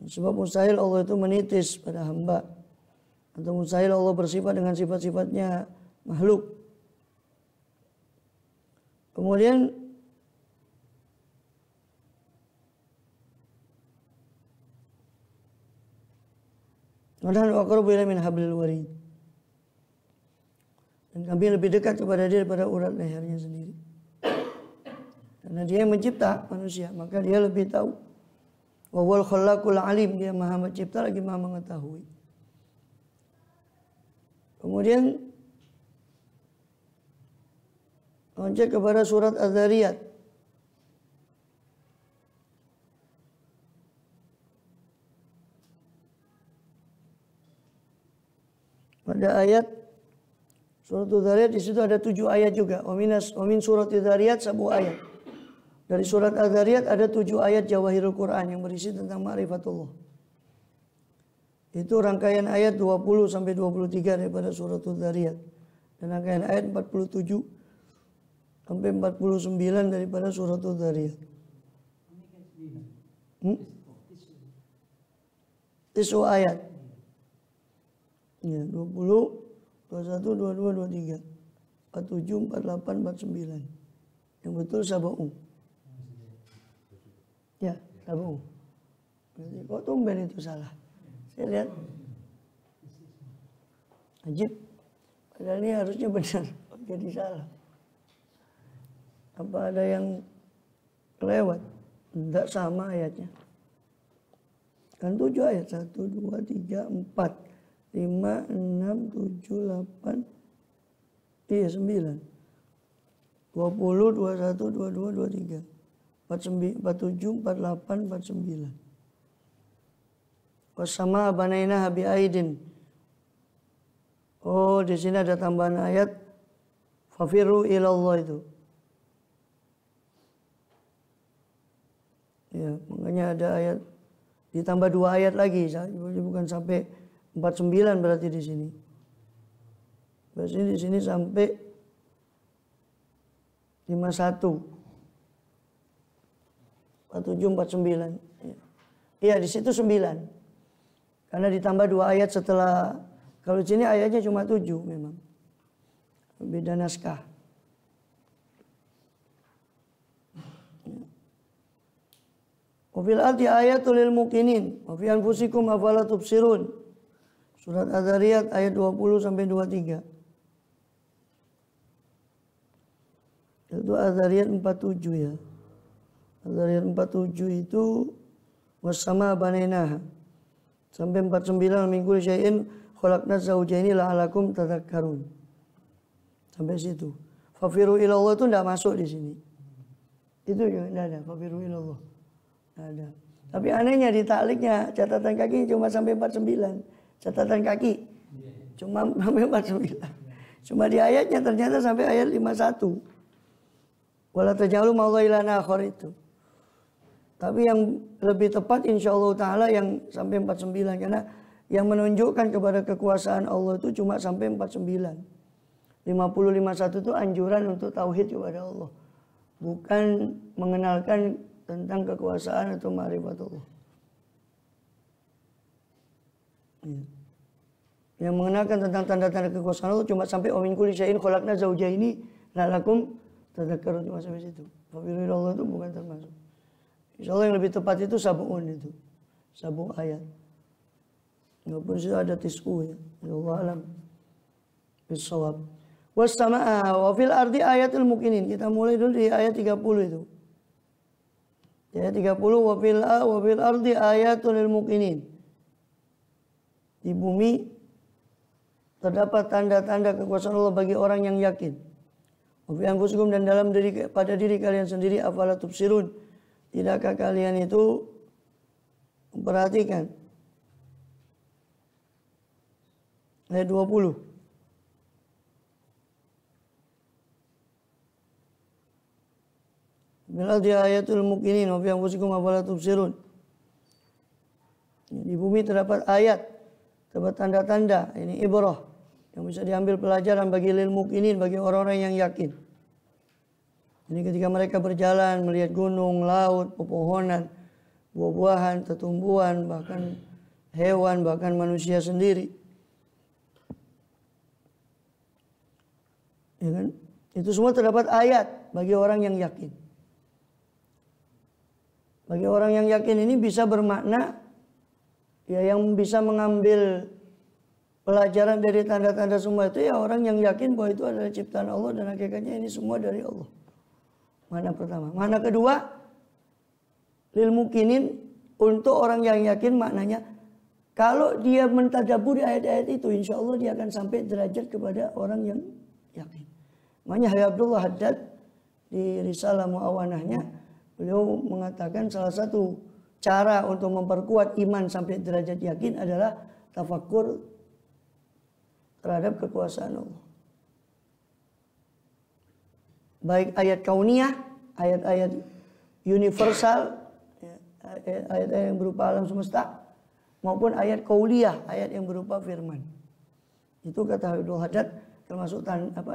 Sebab mustahil Allah itu menitis pada hamba, atau mustahil Allah bersifat dengan sifat-sifatnya makhluk. Kemudian nahnu aqrabu ilaihi min hablil warid, dan kami lebih dekat kepada dia daripada urat lehernya sendiri. Karena dia yang mencipta manusia, maka dia lebih tahu. Wa huwal khallaqul alim, dia maha mencipta lagi maha mengetahui. Kemudian loncat kepada surat Az-Zariyat. Pada ayat surat Az-Zariyat di situ ada 7 ayat juga. Wa min surat Az-Zariyat 10 ayat. Dari surat Az-Zariyat ada 7 ayat Jawahirul Quran yang berisi tentang ma'rifatullah. Itu rangkaian ayat 20 sampai 23 daripada surat Az-Zariyat, dan rangkaian ayat 47 sampai 49 daripada surat Az-Zariyat. Tisu ayat. Ya, 20, 21, 22, 23, 47, 48, 49. Yang betul sab'u. Ya, sab'u. Kok tumben itu salah? Saya lihat. Ajib. Padahal ini harusnya benar. Kok jadi salah? Apa ada yang kelewat? Tidak sama ayatnya. Kan 7 ayat. 1, 2, 3, 4, 5, 6, 7, 8. Iya 9. 20, 21, 22, 23. 47, 48, 49. Wasama banaina bi aidin. Oh, di sini ada tambahan ayat fafiru ilallah itu. Ya, makanya ada ayat ditambah 2 ayat lagi, bukan sampai 49 berarti di sini. Berarti di sini sampai 51. 47, 49. Iya, di situ 9. Karena ditambah 2 ayat setelah, kalau di sini ayatnya cuma 7 memang. Beda naskah. Wa fil ardi ayatul lil muqinin wa fi anfusikum afala tubsirun. Surat Az-Zariyat ayat 20 sampai 23. Itu Az-Zariyat 47 ya. Az-Zariyat 47 itu wassama banainaha. Sampai 49 min kulli syai'in khalaqna zawjaini la'alakum tadhakkarun. Sampai situ. Fafiru ilallah itu tidak masuk di sini. Itu ya tidak ada. Fafiru ilallah. Tidak ada. Tapi anehnya di takliknya catatan kaki cuma sampai 49. Catatan kaki cuma sampai 49. Cuma di ayatnya ternyata sampai ayat 51. Wala tajalu ma'allahi ilana akhar itu. Tapi yang lebih tepat insyaallah ta'ala yang sampai 49. Karena yang menunjukkan kepada kekuasaan Allah itu cuma sampai 49. 50-51 itu anjuran untuk tauhid kepada Allah. Bukan mengenalkan tentang kekuasaan atau ma'rifat Allah. Ya. Yang mengenalkan tentang tanda-tanda kekuasaan Allah cuma sampai wa min kulli syai'in khalaqna zawjaini la'alakum tadhakkarun, cuma sampai situ. Fafiru ilallah itu bukan termasuk. Insyaallah yang lebih tepat itu sab'un itu. Sab'un ayat. Walaupun situ ada tis'u ya. Allah alam bisawab. Wassama'a wa fil ardi ayatul muqinin. Kita mulai dulu di ayat 30 itu. Ayat 30 wa fil ardi ayatul muqinin. Di bumi terdapat tanda-tanda kekuasaan Allah bagi orang yang yakin. Wa fi anfusikum, dan dalam pada diri kalian sendiri, afala tubsirun. Tidakkah kalian itu memperhatikan? Ayat 20. Bila dia ayatul muqinin wa fi anfusikum afala tubsirun. Di bumi terdapat ayat, terdapat tanda-tanda, ini ibrah yang bisa diambil pelajaran bagi lil muqinin, bagi orang-orang yang yakin. Ini ketika mereka berjalan melihat gunung, laut, pepohonan, buah-buahan, tumbuhan, bahkan hewan, bahkan manusia sendiri. Ya kan? Itu semua terdapat ayat bagi orang yang yakin. Bagi orang yang yakin ini bisa bermakna ya, yang bisa mengambil pelajaran dari tanda-tanda semua itu ya orang yang yakin bahwa itu adalah ciptaan Allah dan hakikatnya ini semua dari Allah. Mana pertama. Mana kedua, lil muqinin, untuk orang yang yakin maknanya kalau dia mentadaburi ayat-ayat itu insya Allah dia akan sampai derajat kepada orang yang yakin. Makanya Habib Abdullah Haddad di Risalah Mu'awanahnya beliau mengatakan salah satu cara untuk memperkuat iman sampai derajat yakin adalah tafakkur terhadap kekuasaan Allah. Baik ayat kauniyah, ayat-ayat universal, ayat-ayat yang berupa alam semesta, maupun ayat qauliyah, ayat yang berupa firman. Itu kata Habib Abdullah Haddad termasuk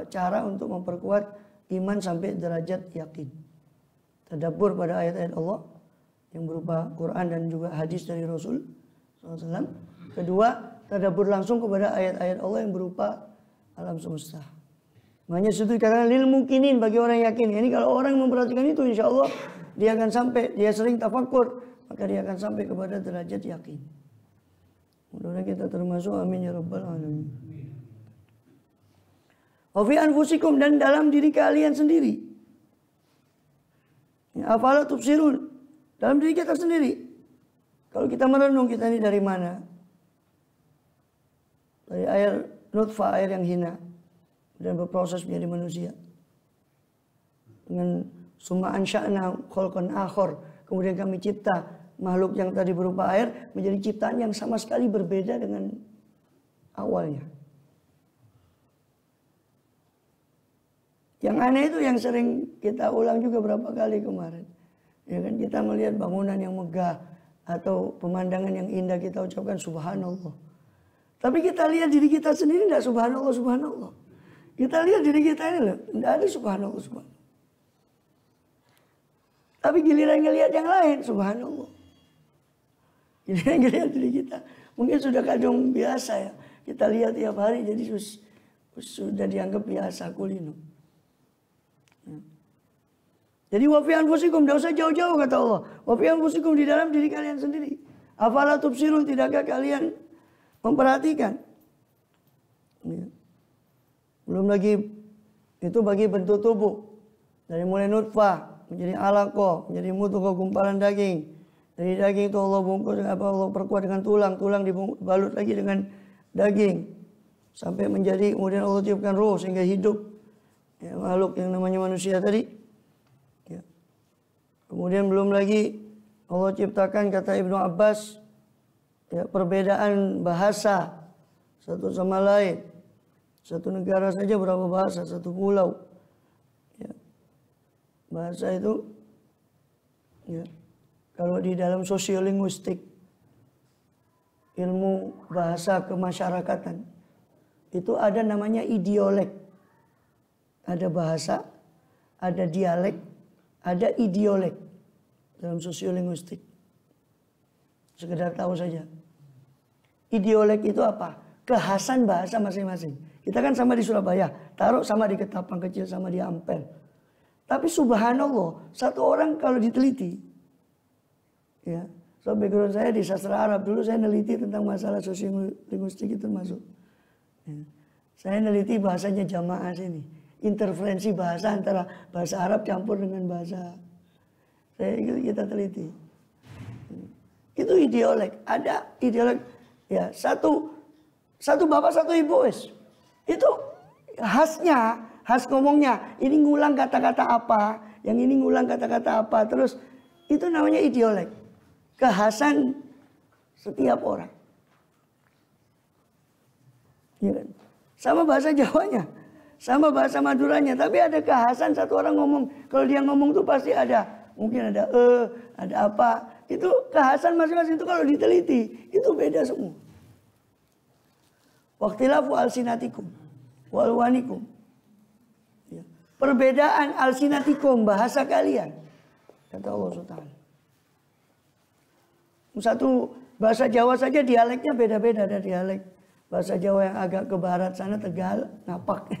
cara untuk memperkuat iman sampai derajat yakin. Tadabbur pada ayat-ayat Allah yang berupa Quran dan juga hadis dari Rasul SAW. Kedua, tadabbur langsung kepada ayat-ayat Allah yang berupa alam semesta. Makanya situ dikatakan lil muqinin, bagi orang yakin. Ini kalau orang memperhatikan itu insya Allah dia akan sampai, dia sering tafakkur, maka dia akan sampai kepada derajat yakin. Mudah-mudahan kita termasuk, amin ya rabbal alamin. Wa fi anfusikum, dan dalam diri kalian sendiri. Afala tubsirun, dalam diri kita sendiri. Kalau kita merenung, kita ini dari mana? Dari air nutfah, air yang hina, dan berproses menjadi manusia. Dengan summa ansha'na khalqan akhar, kemudian kami cipta makhluk yang tadi berupa air menjadi ciptaan yang sama sekali berbeda dengan awalnya. Yang aneh itu yang sering kita ulang juga berapa kali kemarin. Ya kan, kita melihat bangunan yang megah atau pemandangan yang indah, kita ucapkan subhanallah. Tapi kita lihat diri kita sendiri tidak subhanallah, subhanallah. Kita lihat diri kita ini loh, tidak ada subhanallah, subhanallah. Tapi giliran ngelihat yang lain, subhanallah. Giliran ngelihat diri kita, mungkin sudah kadang biasa ya. Kita lihat tiap hari, jadi sudah dianggap biasa kulino. Jadi wa fi anfusikum, tidak usah jauh-jauh kata Allah. Wa fi anfusikum, di dalam diri kalian sendiri. Afala tubsirun, tidakkah kalian memperhatikan? Ya. Belum lagi itu bagi bentuk tubuh. Dari mulai nutfah, menjadi alaqah, menjadi mudghah, gumpalan daging. Dari daging itu Allah bungkus dengan apa? Allah perkuat dengan tulang, tulang dibalut lagi dengan daging. Sampai menjadi, kemudian Allah tiupkan roh sehingga hidup. Ya, makhluk yang namanya manusia tadi. Kemudian belum lagi Allah ciptakan, kata Ibnu Abbas, ya, perbedaan bahasa satu sama lain. Satu negara saja berapa bahasa, satu pulau. Ya. Bahasa itu, ya, kalau di dalam sosiolinguistik, ilmu bahasa kemasyarakatan, itu ada namanya idiolek. Ada bahasa, ada dialek, ada idiolek dalam sosiolinguistik. Sekedar tahu saja. Idiolek itu apa? Kekhasan bahasa masing-masing. Kita kan sama di Surabaya, taruh sama di Ketapang Kecil, sama di Ampel. Tapi subhanallah, satu orang kalau diteliti, ya, so background saya di sastra Arab, dulu saya neliti tentang masalah sosiolinguistik itu masuk. Ya. Saya neliti bahasanya jamaah sini. Interferensi bahasa antara bahasa Arab campur dengan bahasa. Kita teliti. Itu idiolek. Ada idiolek. Ya, satu bapak satu ibu wes. Itu khasnya, khas ngomongnya. Ini ngulang kata-kata apa, yang ini ngulang kata-kata apa. Terus itu namanya idiolek. Kekhasan setiap orang. Ya kan? Sama bahasa Jawanya. Sama bahasa Maduranya, tapi ada kekhasan satu orang ngomong. Kalau dia ngomong tuh pasti ada, mungkin ada ada apa. Itu kekhasan masing-masing itu kalau diteliti, itu beda semua. Waqtilafu alsinatikum walwanikum. Ya. Perbedaan alsinatikum, bahasa kalian. Kata Allah SWT. Satu bahasa Jawa saja dialeknya beda-beda, ada dialek. Bahasa Jawa yang agak ke barat sana, Tegal, Napak.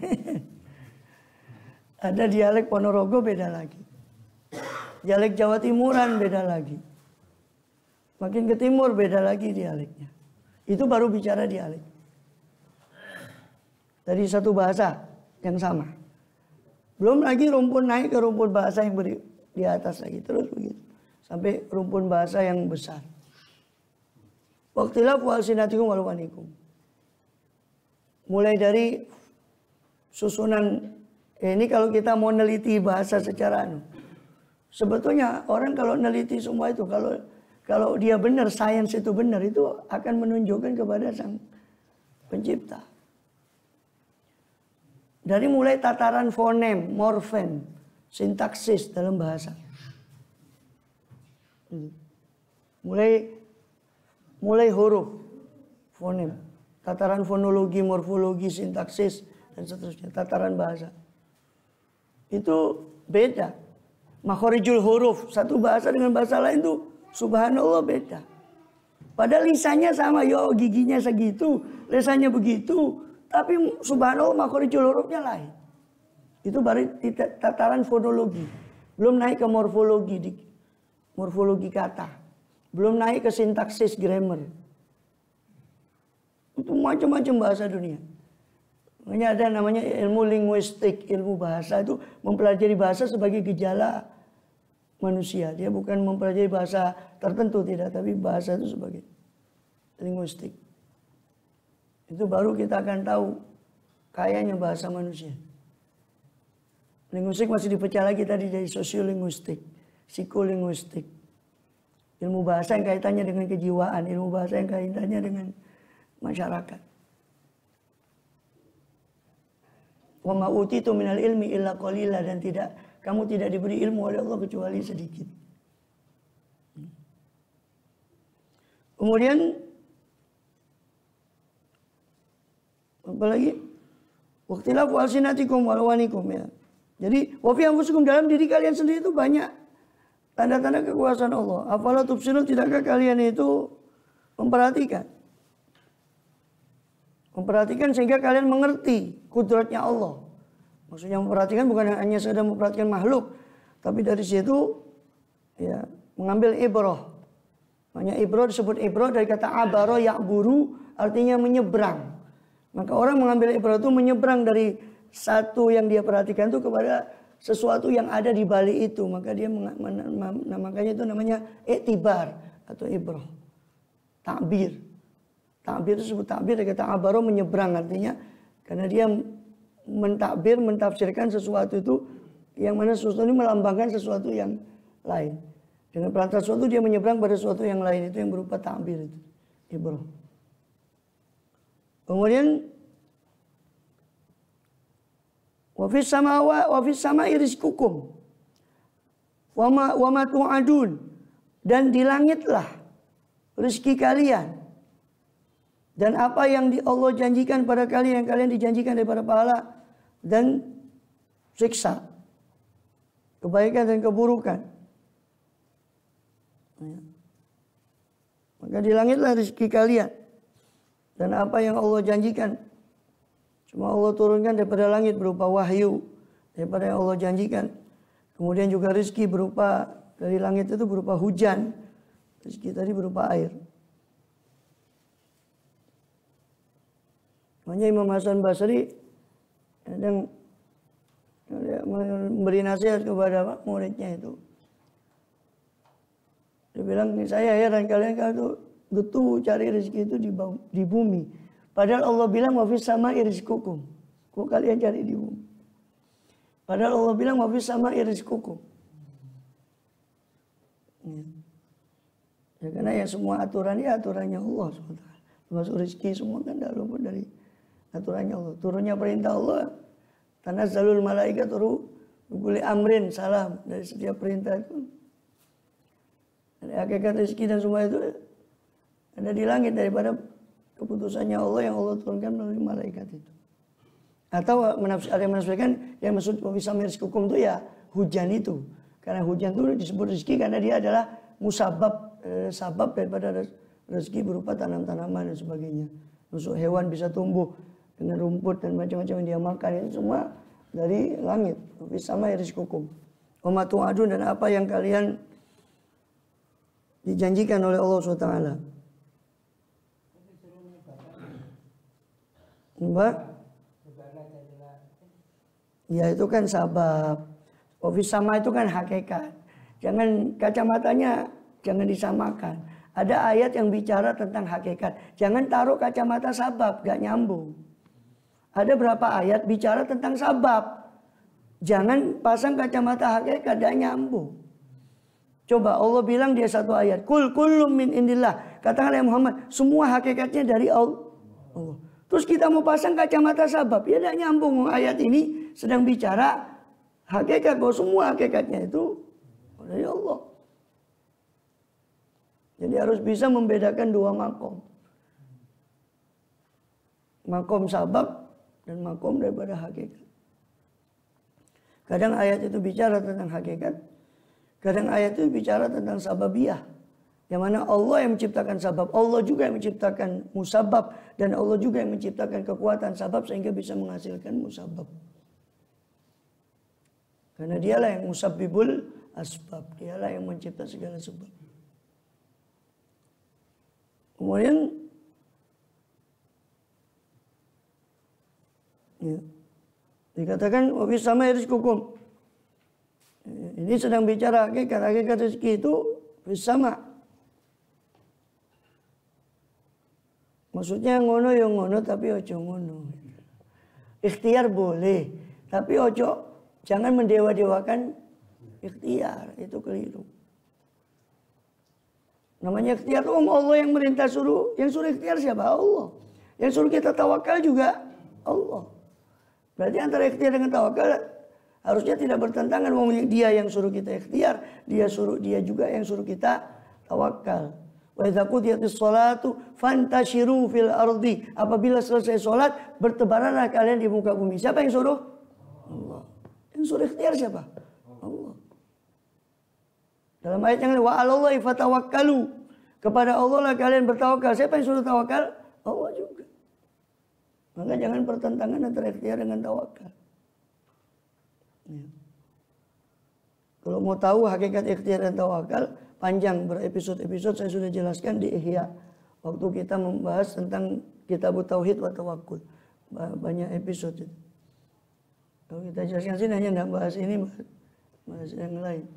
Ada dialek Ponorogo beda lagi. Dialek Jawa Timuran beda lagi. Makin ke timur beda lagi dialeknya. Itu baru bicara dialek. Dari satu bahasa yang sama. Belum lagi rumpun naik ke rumpun bahasa yang di atas lagi. Terus begitu. Sampai rumpun bahasa yang besar. Waqtilafu alsinatikum walwanikum. Mulai dari susunan, ini kalau kita mau neliti bahasa secara sebetulnya orang kalau neliti semua itu, kalau dia benar, sains itu benar, itu akan menunjukkan kepada sang pencipta. Dari mulai tataran fonem, morfem, sintaksis dalam bahasa. Mulai huruf, fonem. Tataran fonologi, morfologi, sintaksis, dan seterusnya. Tataran bahasa. Itu beda. Makhorijul huruf. Satu bahasa dengan bahasa lain itu subhanallah beda. Padahal lisannya sama. Yo giginya segitu. Lisannya begitu. Tapi subhanallah makhorijul hurufnya lain. Itu baru tataran fonologi. Belum naik ke morfologi. Morfologi kata. Belum naik ke sintaksis grammar. Itu macam-macam bahasa dunia. Makanya ada namanya ilmu linguistik, ilmu bahasa itu mempelajari bahasa sebagai gejala manusia. Dia bukan mempelajari bahasa tertentu, tidak, tapi bahasa itu sebagai linguistik. Itu baru kita akan tahu kayanya bahasa manusia. Linguistik masih dipecah lagi tadi dari sosiolinguistik, psikolinguistik. Ilmu bahasa yang kaitannya dengan kejiwaan, ilmu bahasa yang kaitannya dengan masyarakat. Wa ma utitu minal ilmi illa qalila, dan kamu tidak diberi ilmu oleh Allah kecuali sedikit. Kemudian apalagi? Waqtilafu alsinatikum walawanikum ya. Jadi wa fi anfusikum, dalam diri kalian sendiri itu banyak tanda-tanda kekuasaan Allah. Afala tubsirun, tidakkah kalian itu memperhatikan? Memperhatikan sehingga kalian mengerti kudratnya Allah. Maksudnya memperhatikan bukan hanya sekedar memperhatikan makhluk, tapi dari situ ya mengambil ibrah. Makanya ibrah disebut ibrah dari kata abaro ya'buru, artinya menyeberang. Maka orang mengambil ibrah itu menyeberang dari satu yang dia perhatikan itu kepada sesuatu yang ada di balik itu. Maka dia makanya itu namanya iktibar atau ibrah. Takbir. Takbir itu disebut takbir dari kata abaro, menyeberang, artinya karena dia mentakbir, mentafsirkan sesuatu itu yang mana sesuatu ini melambangkan sesuatu yang lain. Dengan perantara sesuatu dia menyeberang pada sesuatu yang lain, itu yang berupa takbir itu. Ibrah. Kemudian wa fis sama'i rizqukum wa ma tu'adun, dan di langitlah rezeki kalian dan apa yang Allah janjikan pada kalian, yang kalian dijanjikan daripada pahala dan siksa, kebaikan dan keburukan. Maka di langitlah rezeki kalian dan apa yang Allah janjikan. Semua Allah turunkan daripada langit berupa wahyu, daripada yang Allah janjikan. Kemudian juga rezeki berupa dari langit itu berupa hujan. Rezeki tadi berupa air. Makanya Imam Hasan Basri kadang memberi nasihat kepada muridnya itu. Dia bilang, saya heran kalian kalau getu cari rezeki itu di bumi. Padahal Allah bilang wa fis sama'i rizqukum. Kok kalian cari di bumi? Padahal Allah bilang wa fis sama'i rizqukum. Ya, karena ya semua aturan ya aturannya Allah SWT. Termasuk rezeki semua kan tidak luput dari aturannya Allah. Turunnya perintah Allah. Tanazzalul malaika turu bikuli amrin salam, dari setiap perintah itu. Dari hakikat rezeki dan semua itu ada di langit daripada keputusannya Allah yang Allah turunkan melalui malaikat itu. Atau ada yang menafsirkan yang maksud bisa rizqukum itu ya hujan itu. Karena hujan itu disebut rezeki karena dia adalah musabab, sabab daripada rezeki berupa tanam-tanaman dan sebagainya. Masuk hewan bisa tumbuh dengan rumput dan macam-macam yang dia makan, itu semua dari langit. Bisa rizqukum. Wa ma tu'adun, dan apa yang kalian dijanjikan oleh Allah SWT. Mbak? Ya itu kan sabab. Ofis sama itu kan hakikat. Jangan kacamatanya jangan disamakan. Ada ayat yang bicara tentang hakikat. Jangan taruh kacamata sabab, gak nyambung. Ada berapa ayat bicara tentang sabab. Jangan pasang kacamata hakikat, gak nyambung. Coba Allah bilang dia satu ayat, kullum min indillah. Katakanlah ya Muhammad, semua hakikatnya dari Allah. Terus kita mau pasang kacamata sabab, ya tidak nyambung. Ayat ini sedang bicara hakikat, bahwa semua hakikatnya itu dari Allah. Jadi harus bisa membedakan dua makom. Makom sabab dan makom daripada hakikat. Kadang ayat itu bicara tentang hakikat, kadang ayat itu bicara tentang sababiyah. Yang mana Allah yang menciptakan sabab, Allah juga yang menciptakan musabab, dan Allah juga yang menciptakan kekuatan sabab sehingga bisa menghasilkan musabab. Karena dialah yang musabbibul asbab, dialah yang mencipta segala sebab. Kemudian ya, dikatakan wafis sama rizqukum. Ini sedang bicara hakikat rezeki itu sama. Maksudnya ngono yang ngono tapi ojo ngono. Ikhtiar boleh, tapi ojo jangan mendewa-dewakan ikhtiar, itu keliru. Namanya ikhtiar itu Allah yang merintah suruh, yang suruh ikhtiar siapa? Allah. Yang suruh kita tawakal juga Allah. Berarti antara ikhtiar dengan tawakal harusnya tidak bertentangan. Dia yang suruh kita ikhtiar, dia juga yang suruh kita tawakal. Wa idza qudiyatis sholatu fantashiru fil ardi. Apabila selesai sholat, bertebaranlah kalian di muka bumi. Siapa yang suruh? Allah. Yang suruh ikhtiar siapa? Allah. Dalam ayat yang lain, wa 'alallahi fatawakkalu. Kepada Allah lah kalian bertawakal. Siapa yang suruh tawakal? Allah juga. Maka jangan pertentangan antara ikhtiar dengan tawakal. Ya. Kalau mau tahu hakikat ikhtiar dan tawakal, panjang berepisode-episode saya sudah jelaskan di Ihya. Waktu kita membahas tentang kitab Tauhid wa Tawakkul. Banyak episode itu. Kalau kita jelaskan sini hanya tidak bahas ini, bahas yang lain.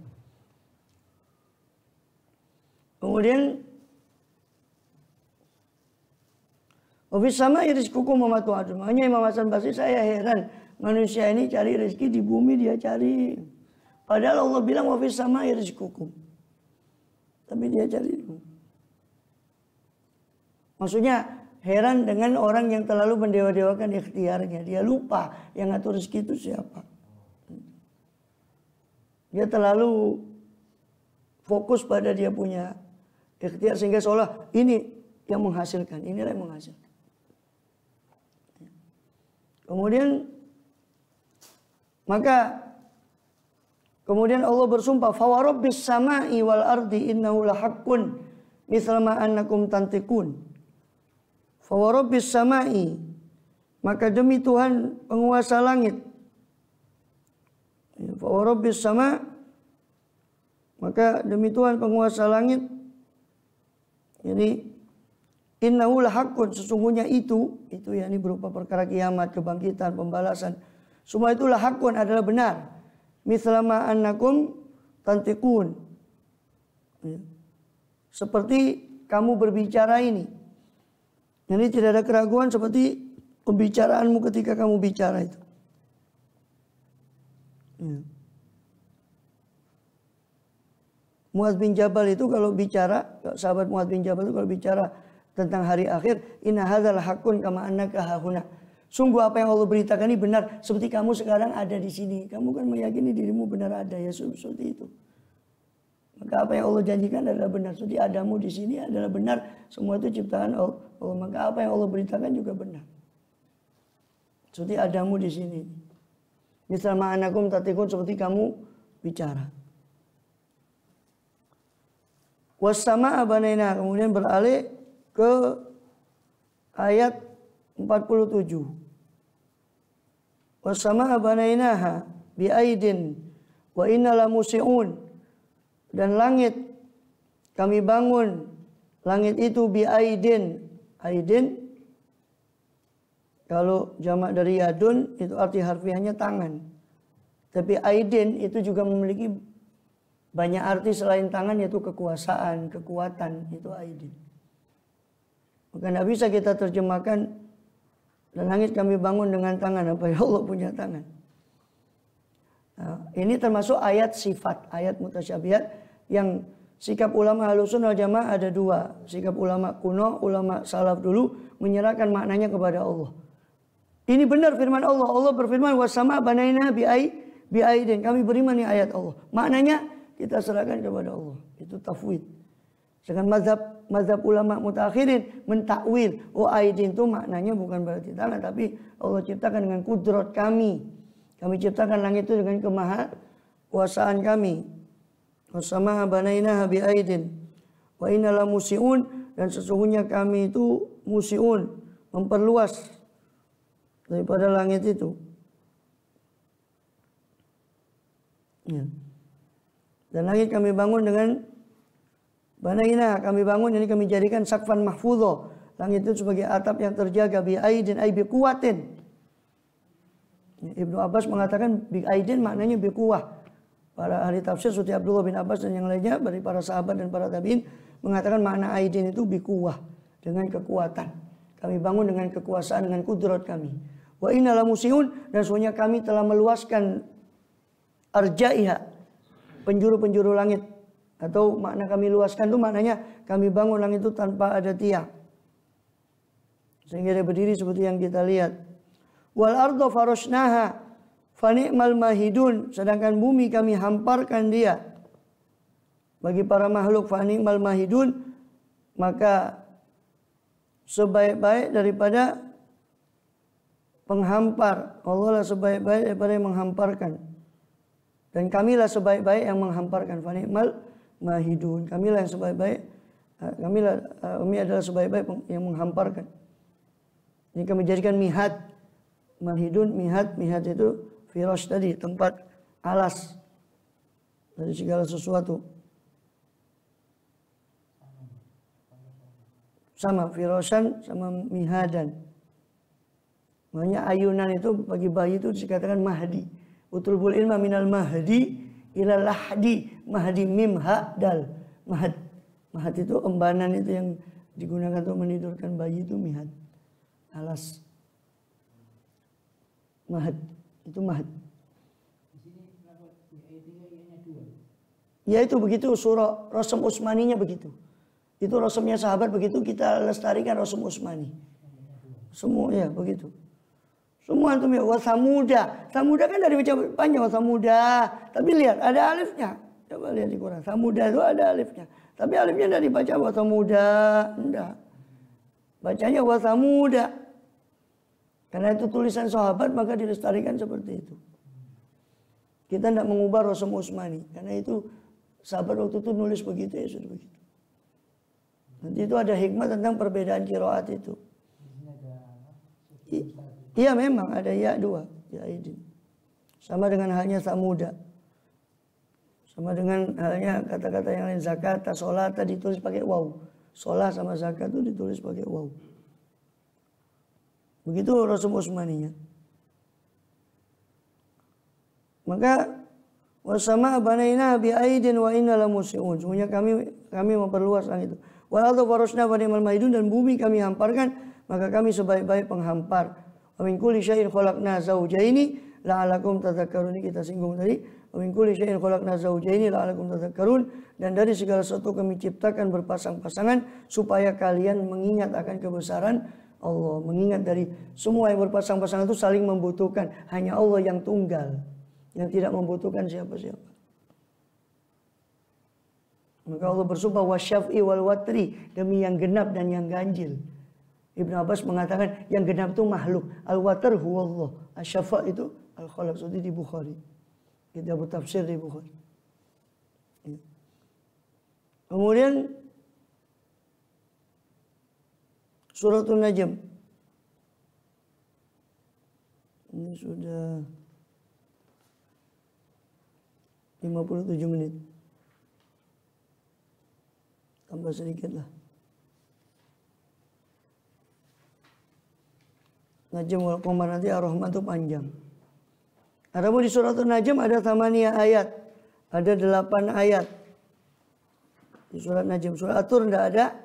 Kemudian Wafis sama rizqukum wa ma tu'adun. Makanya Imam Hasan Basri, saya heran manusia ini cari rezeki di bumi dia cari. Padahal Allah bilang wafis sama rizqukum. Tapi dia cari. Maksudnya heran dengan orang yang terlalu mendewa-dewakan ikhtiarnya. Dia lupa yang ngatur rezeki itu siapa. Dia terlalu fokus pada dia punya ikhtiar sehingga seolah ini yang menghasilkan, inilah yang menghasilkan. Kemudian Allah bersumpah, fa warabbis samai wal ardi innahu lahaqqun mithla ma annakum tantiqun. Fa warabbis samai, maka demi Tuhan penguasa langit. Fa warabbis sama, maka demi Tuhan penguasa langit. Jadi innahu lahaqqun, sesungguhnya itu ya, ini berupa perkara kiamat, kebangkitan, pembalasan. Semua itu lahaqqun, adalah benar. Mithla ma annakum tantiqun. Seperti kamu berbicara ini. Jadi tidak ada keraguan seperti pembicaraanmu ketika kamu bicara itu. Muadz bin Jabal itu kalau bicara, sahabat Muadz bin Jabal itu kalau bicara tentang hari akhir, inna hadzal haqqun kama annaka hahuna. Sungguh apa yang Allah beritakan ini benar, seperti kamu sekarang ada di sini. Kamu kan meyakini dirimu benar ada, ya seperti itu. Maka apa yang Allah janjikan adalah benar. Seperti adamu di sini adalah benar. Semua itu ciptaan Allah. Maka apa yang Allah beritakan juga benar. Seperti adamu di sini. Misal ma'anakum tatikun, seperti kamu bicara. Wassama'a banaina, kemudian beralih ke ayat 47. Wassama'a banainaha biaidin wa inna lamusi'un. Dan langit kami bangun, langit itu biaidin. Aidin kalau jamak dari yadun itu arti harfiahnya tangan. Tapi aidin itu juga memiliki banyak arti selain tangan, yaitu kekuasaan, kekuatan, itu aidin. Maka tidak bisa kita terjemahkan dan langit kami bangun dengan tangan, apa ya Allah punya tangan. Nah, ini termasuk ayat sifat, ayat mutasyabihat yang sikap ulama Ahlussunnah wal Jamaah ada dua. Sikap ulama kuno, ulama salaf dulu menyerahkan maknanya kepada Allah. Ini benar firman Allah. Allah berfirman wasama banaina biaidin. Kami beriman ini ayat Allah. Maknanya kita serahkan kepada Allah. Itu tafwid. Sedangkan mazhab ulama mutakhirin mentakwil. Oh aidin itu maknanya bukan berarti tangan, tapi Allah ciptakan dengan kudrat kami. Kami ciptakan langit itu dengan kemahakuasaan kami. Wasama banainaha biaidin. Wa inna la musiun, dan sesungguhnya kami itu musiun, memperluas daripada langit itu. Ya. Dan langit kami bangun dengan banaina, kami bangun, ini kami jadikan sakfan mahfudho. Langit itu sebagai atap yang terjaga, biaidin ay biquwatin. Ibnu Abbas mengatakan biaidin maknanya biquwah. Para ahli tafsir seperti Abdullah bin Abbas dan yang lainnya dari para sahabat dan para tabi'in mengatakan makna aidin itu biquwah, dengan kekuatan. Kami bangun dengan kekuasaan, dengan kudrat kami. Wa inna lamusiun, dan sesungguhnya kami telah meluaskan arjaiha, penjuru-penjuru langit. Atau makna kami luaskan itu maknanya kami bangun langit itu tanpa ada tiang, sehingga dia berdiri seperti yang kita lihat. Wal ardo farosnaha fani'mal mahidun, sedangkan bumi kami hamparkan dia bagi para makhluk. Fani'mal mahidun, maka sebaik-baik daripada penghampar. Allah lah sebaik-baik daripada yang menghamparkan. Dan kamilah sebaik-baik yang menghamparkan. Fani'mal mahidun. Kamilah yang sebaik-baik. Kami adalah sebaik-baik yang menghamparkan. Ini kami jadikan mihad. Mahidun, mihad itu firash tadi, tempat alas dari segala sesuatu. Sama firashan sama mihadan. Makanya ayunan itu bagi bayi itu dikatakan mahdi. Utlubul ilma minal mahdi ila lahdi. Mahdi mim ha dal. Mahad. Mahad itu embanan itu yang digunakan untuk menidurkan bayi itu mihad. Alas. Mahad. Itu mahad. Ya itu begitu surah Rasam Utsmaninya begitu. Itu rasamnya sahabat begitu, kita lestarikan Rasam Utsmani. Semua ya begitu. Semua antum ya wa samuda. Samuda kan dari baca panjang wa samuda. Tapi lihat ada alifnya. Coba lihat di Quran. Samuda itu ada alifnya. Tapi alifnya tidak dibaca wa samuda. Enggak. Bacanya wa samuda. Karena itu tulisan sahabat maka dilestarikan seperti itu. Kita tidak mengubah Rasam Utsmani. Karena itu sahabat waktu itu nulis begitu ya sudah begitu. Nanti itu ada hikmah tentang perbedaan qiraat itu. Iya memang ada ya dua. Ya idin. Sama dengan halnya samuda. Sama dengan halnya kata-kata yang lain zakat, sholat ditulis pakai waw. Sholat sama zakat itu ditulis pakai waw. Begitu Rasam Utsmaninya. Maka wasama banaina bi aidin wa inna lamusiun. Semuanya kami memperluas langit itu. Wa ardu farashna wa ni'mal mahidun, dan bumi kami hamparkan maka kami sebaik-baik penghampar. Wa min kulli syai'in khalaqna zawjaini la'alakum tadhakkarun. Kita singgung tadi. Wa min kulli syai'in khalaqna zawjaini la'alakum tadhakkarun, dan dari segala sesuatu kami ciptakan berpasang-pasangan supaya kalian mengingat akan kebesaran Allah. Mengingat dari semua yang berpasang-pasangan itu saling membutuhkan. Hanya Allah yang tunggal, yang tidak membutuhkan siapa-siapa. Maka Allah bersumpah wasyaf'i wal watri, demi yang genap dan yang ganjil. Ibnu Abbas mengatakan yang genap itu makhluk. Al-watr huwallah. Asy-syafa' itu al-khalaq. Itu di Bukhari. Kita bertafsir di Bukhari. Kemudian Suratul Najm. Ini sudah 57 menit. Tambah sedikit lah. Najm wal Qamar nanti Ar-Rahman itu panjang. Adapun di Suratul Najm ada 8 ayat. Ada 8 ayat. Di surat Najm. Surat At-Tur tidak ada.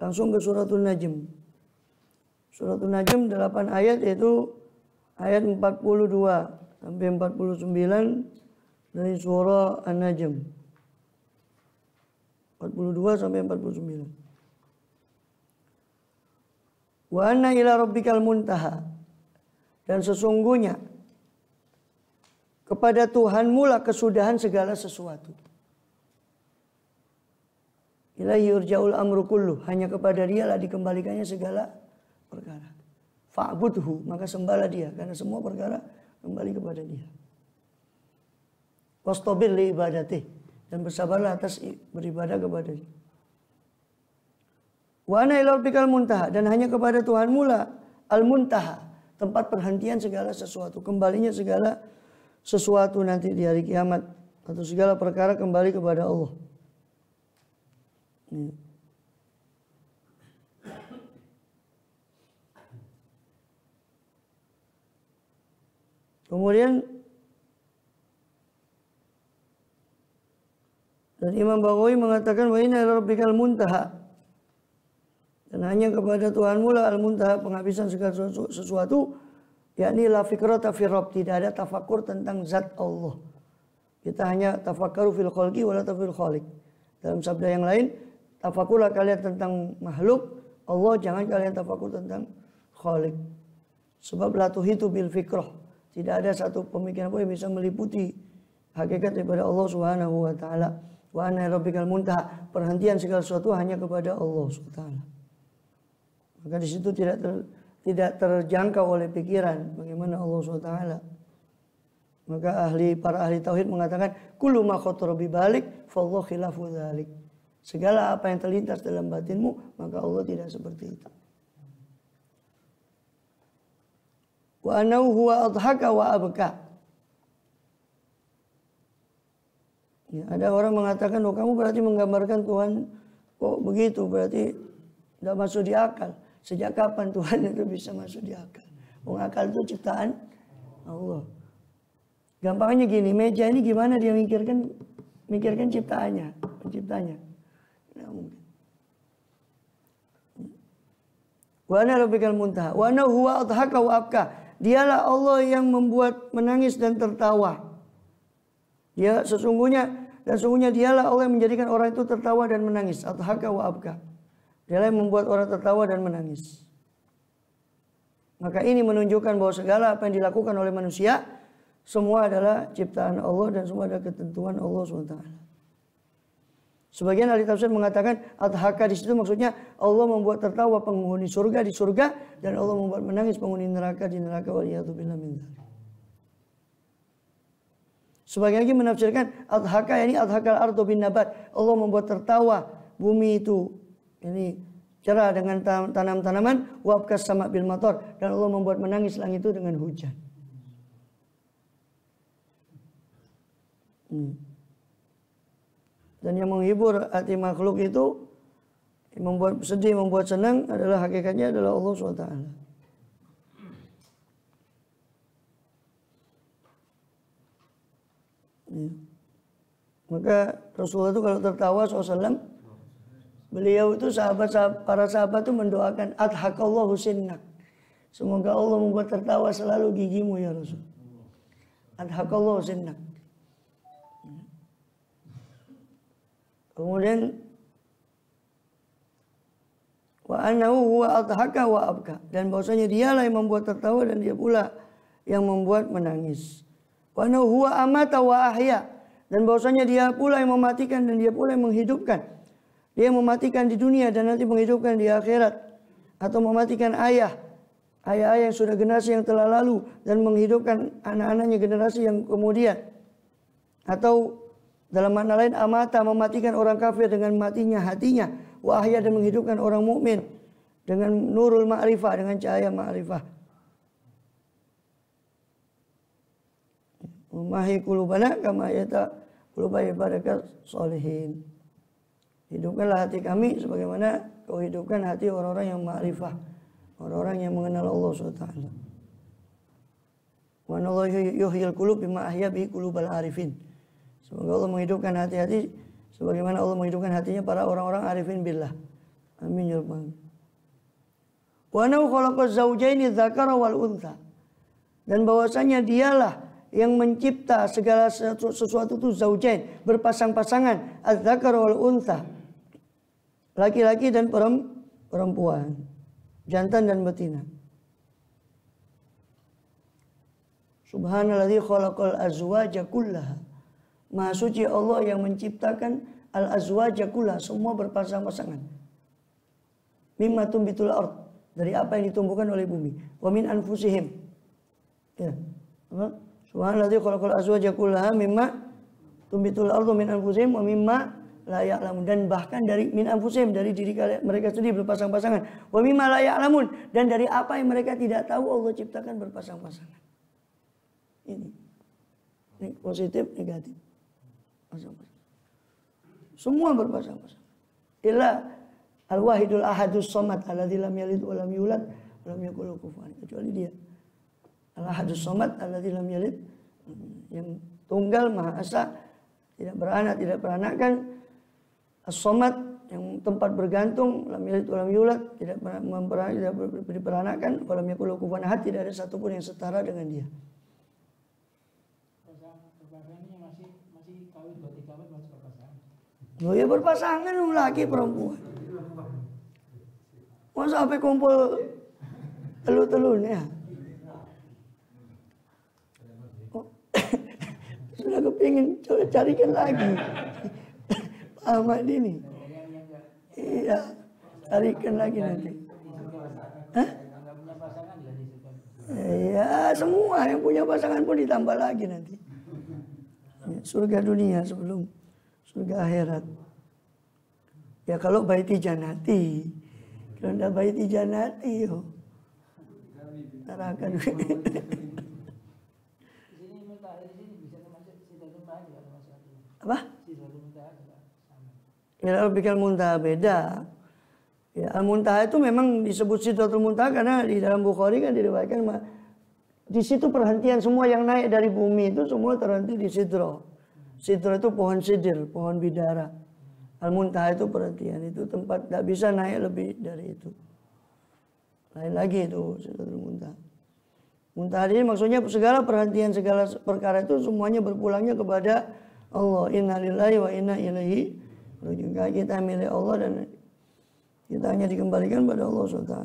Langsung ke Suratul Najm. Suratul Najm 8 ayat, yaitu ayat 42 sampai 49 dari surah An-Najm. 42 sampai 49. Wa anna ila rabbikal muntaha. Dan sesungguhnya kepada Tuhanmu lah kesudahan segala sesuatu. Ilaihi yurja'ul amru kullu. Hanya kepada Dia lah dikembalikannya segala perkara. Fa'budhu, maka sembahlah Dia, karena semua perkara kembali kepada Dia. Wastabir li ibadatih, dan bersabarlah atas beribadah kepada Dia. Wa ana ila rabbikal muntaha, dan hanya kepada Tuhanmu lah al-muntaha, tempat perhentian segala sesuatu, kembalinya segala sesuatu nanti di hari kiamat, atau segala perkara kembali kepada Allah. Kemudian dan Imam Baghawi mengatakan wa inna ila rabbikal muntaha, dan hanya kepada Tuhanmu lah al-muntaha, penghabisan segala sesuatu, yakni la fikrata fi rabb, tidak ada tafakur tentang zat Allah. Kita hanya tafakkaru fil khalqi wa la fil khaliq. Dalam sabda yang lain, tafakurlah kalian tentang makhluk Allah, jangan kalian tafakur tentang khaliq. Sebab la tuhitu bil fikrah, tidak ada satu pemikiran pun yang bisa meliputi hakikat daripada Allah Subhanahu wa taala. Wa anna rabbikal muntaha, perhentian segala sesuatu hanya kepada Allah SWT. Maka di situ tidak terjangkau oleh pikiran bagaimana Allah SWT. Maka para ahli tauhid mengatakan kullu ma khatara bi balik fallahu khilafu dzalik. Segala apa yang terlintas dalam batinmu, maka Allah tidak seperti itu. Wa annahu huwa adhaka wa abka. Ya, ada orang mengatakan, oh kamu berarti menggambarkan Tuhan kok begitu, berarti tidak masuk di akal. Sejak kapan Tuhan itu bisa masuk di akal? Akal itu ciptaan Allah. Gampangnya gini, meja ini gimana dia mikirkan ciptaannya, penciptanya. Tidak mungkin. Wa ana rabbikal muntaha wa ana huwa adhaka wa abka. Dialah Allah yang membuat menangis dan tertawa. Ya, sesungguhnya dialah Allah yang menjadikan orang itu tertawa dan menangis. Adhaka wa abka. Dialah yang membuat orang tertawa dan menangis. Maka ini menunjukkan bahwa segala apa yang dilakukan oleh manusia semua adalah ciptaan Allah dan semua adalah ketentuan Allah SWT. Sebagian ahli tafsir mengatakan adhaka di situ maksudnya Allah membuat tertawa penghuni surga di surga dan Allah membuat menangis penghuni neraka di neraka, waliyadzubillah min dzalik. Sebagian lagi menafsirkan adhaka yakni adhakal ardu bin nabat. Allah membuat tertawa bumi itu ini cerah dengan tanam-tanaman, wa abkas sama bil matar, dan Allah membuat menangis langit itu dengan hujan. Dan yang menghibur hati makhluk itu, membuat sedih, membuat senang adalah hakikatnya adalah Allah SWT. Ya. Maka Rasulullah itu kalau tertawa SAW, beliau itu para sahabat itu mendoakan adhakallahu sinnak. Semoga Allah membuat tertawa selalu gigimu ya Rasul. Adhakallahu sinnak. Kemudian wa annahu huwa adhaka wa abka, dan bahwasanya dialah yang membuat tertawa dan dia pula yang membuat menangis. Wa annahu huwa amata wa ahya, dan bahwasanya dia pula yang mematikan dan dia pula yang menghidupkan. Dia yang mematikan di dunia dan nanti menghidupkan di akhirat, atau mematikan ayah yang sudah generasi yang telah lalu dan menghidupkan anak-anaknya generasi yang kemudian. Atau dalam makna lain amata, mematikan orang kafir dengan matinya hatinya, wa ahya, dan menghidupkan orang mukmin dengan nurul ma'rifah, dengan cahaya ma'rifah. Mahi qulubana kama yata quluba ibadaka sholihin. Hidupkanlah hati kami sebagaimana kau hidupkan hati orang-orang yang ma'rifah, orang-orang yang mengenal Allah SWT. Wa anallahu yuhyil qulub bima ahya bihi qulubal arifin. Semoga Allah menghidupkan hati-hati sebagaimana Allah menghidupkan hatinya para orang-orang arifin billah. Amin ya rabbal alamin. Wa annahu khalaqaz zawjaini dzakara wal untha. Dan bahwasanya dialah yang mencipta segala sesuatu itu zaujain, berpasang-pasangan, az-dzakar wal untha, laki-laki dan perempuan, jantan dan betina. Subhanalladzi khalaqal azwaja kullaha. Maha suci Allah yang menciptakan al-azwaja kullaha, semua berpasang-pasangan. Mimma tumbitul ard, dari apa yang ditumbuhkan oleh bumi. Wa min anfusihim. Ya. Subhanalladzi khalaqal azwaja kullaha mimma tumbitul ardu min anfusihim wa mimma la ya'lamun, dan bahkan dari min anfusihim, dari diri mereka sendiri berpasang-pasangan. Wa mimma la ya'lamun, dan dari apa yang mereka tidak tahu Allah ciptakan berpasang-pasangan. Ini positif, negatif. Pasang-pasang. Semua berpasang-pasang. Illa al-wahidul ahadus somad alladzi lam yalid wa lam yulad wa lam yakul lahu kufuwan, kecuali dia. Al-ahadus somad alladzi lam yalid, yang tunggal maha esa, tidak beranak, tidak peranakan. As-somad, yang tempat bergantung, lam yalid wa lam yulad, tidak diperanakan, wa lam yakul lahu kufuwan ahad, tidak ada satupun yang setara dengan dia. Oh ya, berpasangan laki perempuan. Masa sampai kumpul telur-telurnya. Oh, sudah kepingin carikan lagi. Ahmad ini. Iya, tarikan lagi nanti. Hah? Iya, semua yang punya pasangan pun ditambah lagi nanti. Surga dunia sebelum surga akhirat. Ya kalau baiti janati. Kalau tidak baiti janati, yo. Tarakan. Apa? Ya Rabbikal Muntaha beda. Ya Al-Muntaha itu memang disebut Sidratul Muntaha karena di dalam Bukhari kan diriwayatkan di situ perhentian semua yang naik dari bumi itu semua terhenti di Sidra. Sidra itu pohon sidil, pohon bidara. Al-Muntaha itu perhentian, itu tempat tidak bisa naik lebih dari itu. Lain lagi itu Sidratul Muntaha. Muntaha ini maksudnya segala perhentian, segala perkara itu semuanya berpulangnya kepada Allah. Inna lillahi wa inna ilaihi raji'un. Kita milik Allah dan kita hanya dikembalikan pada Allah SWT.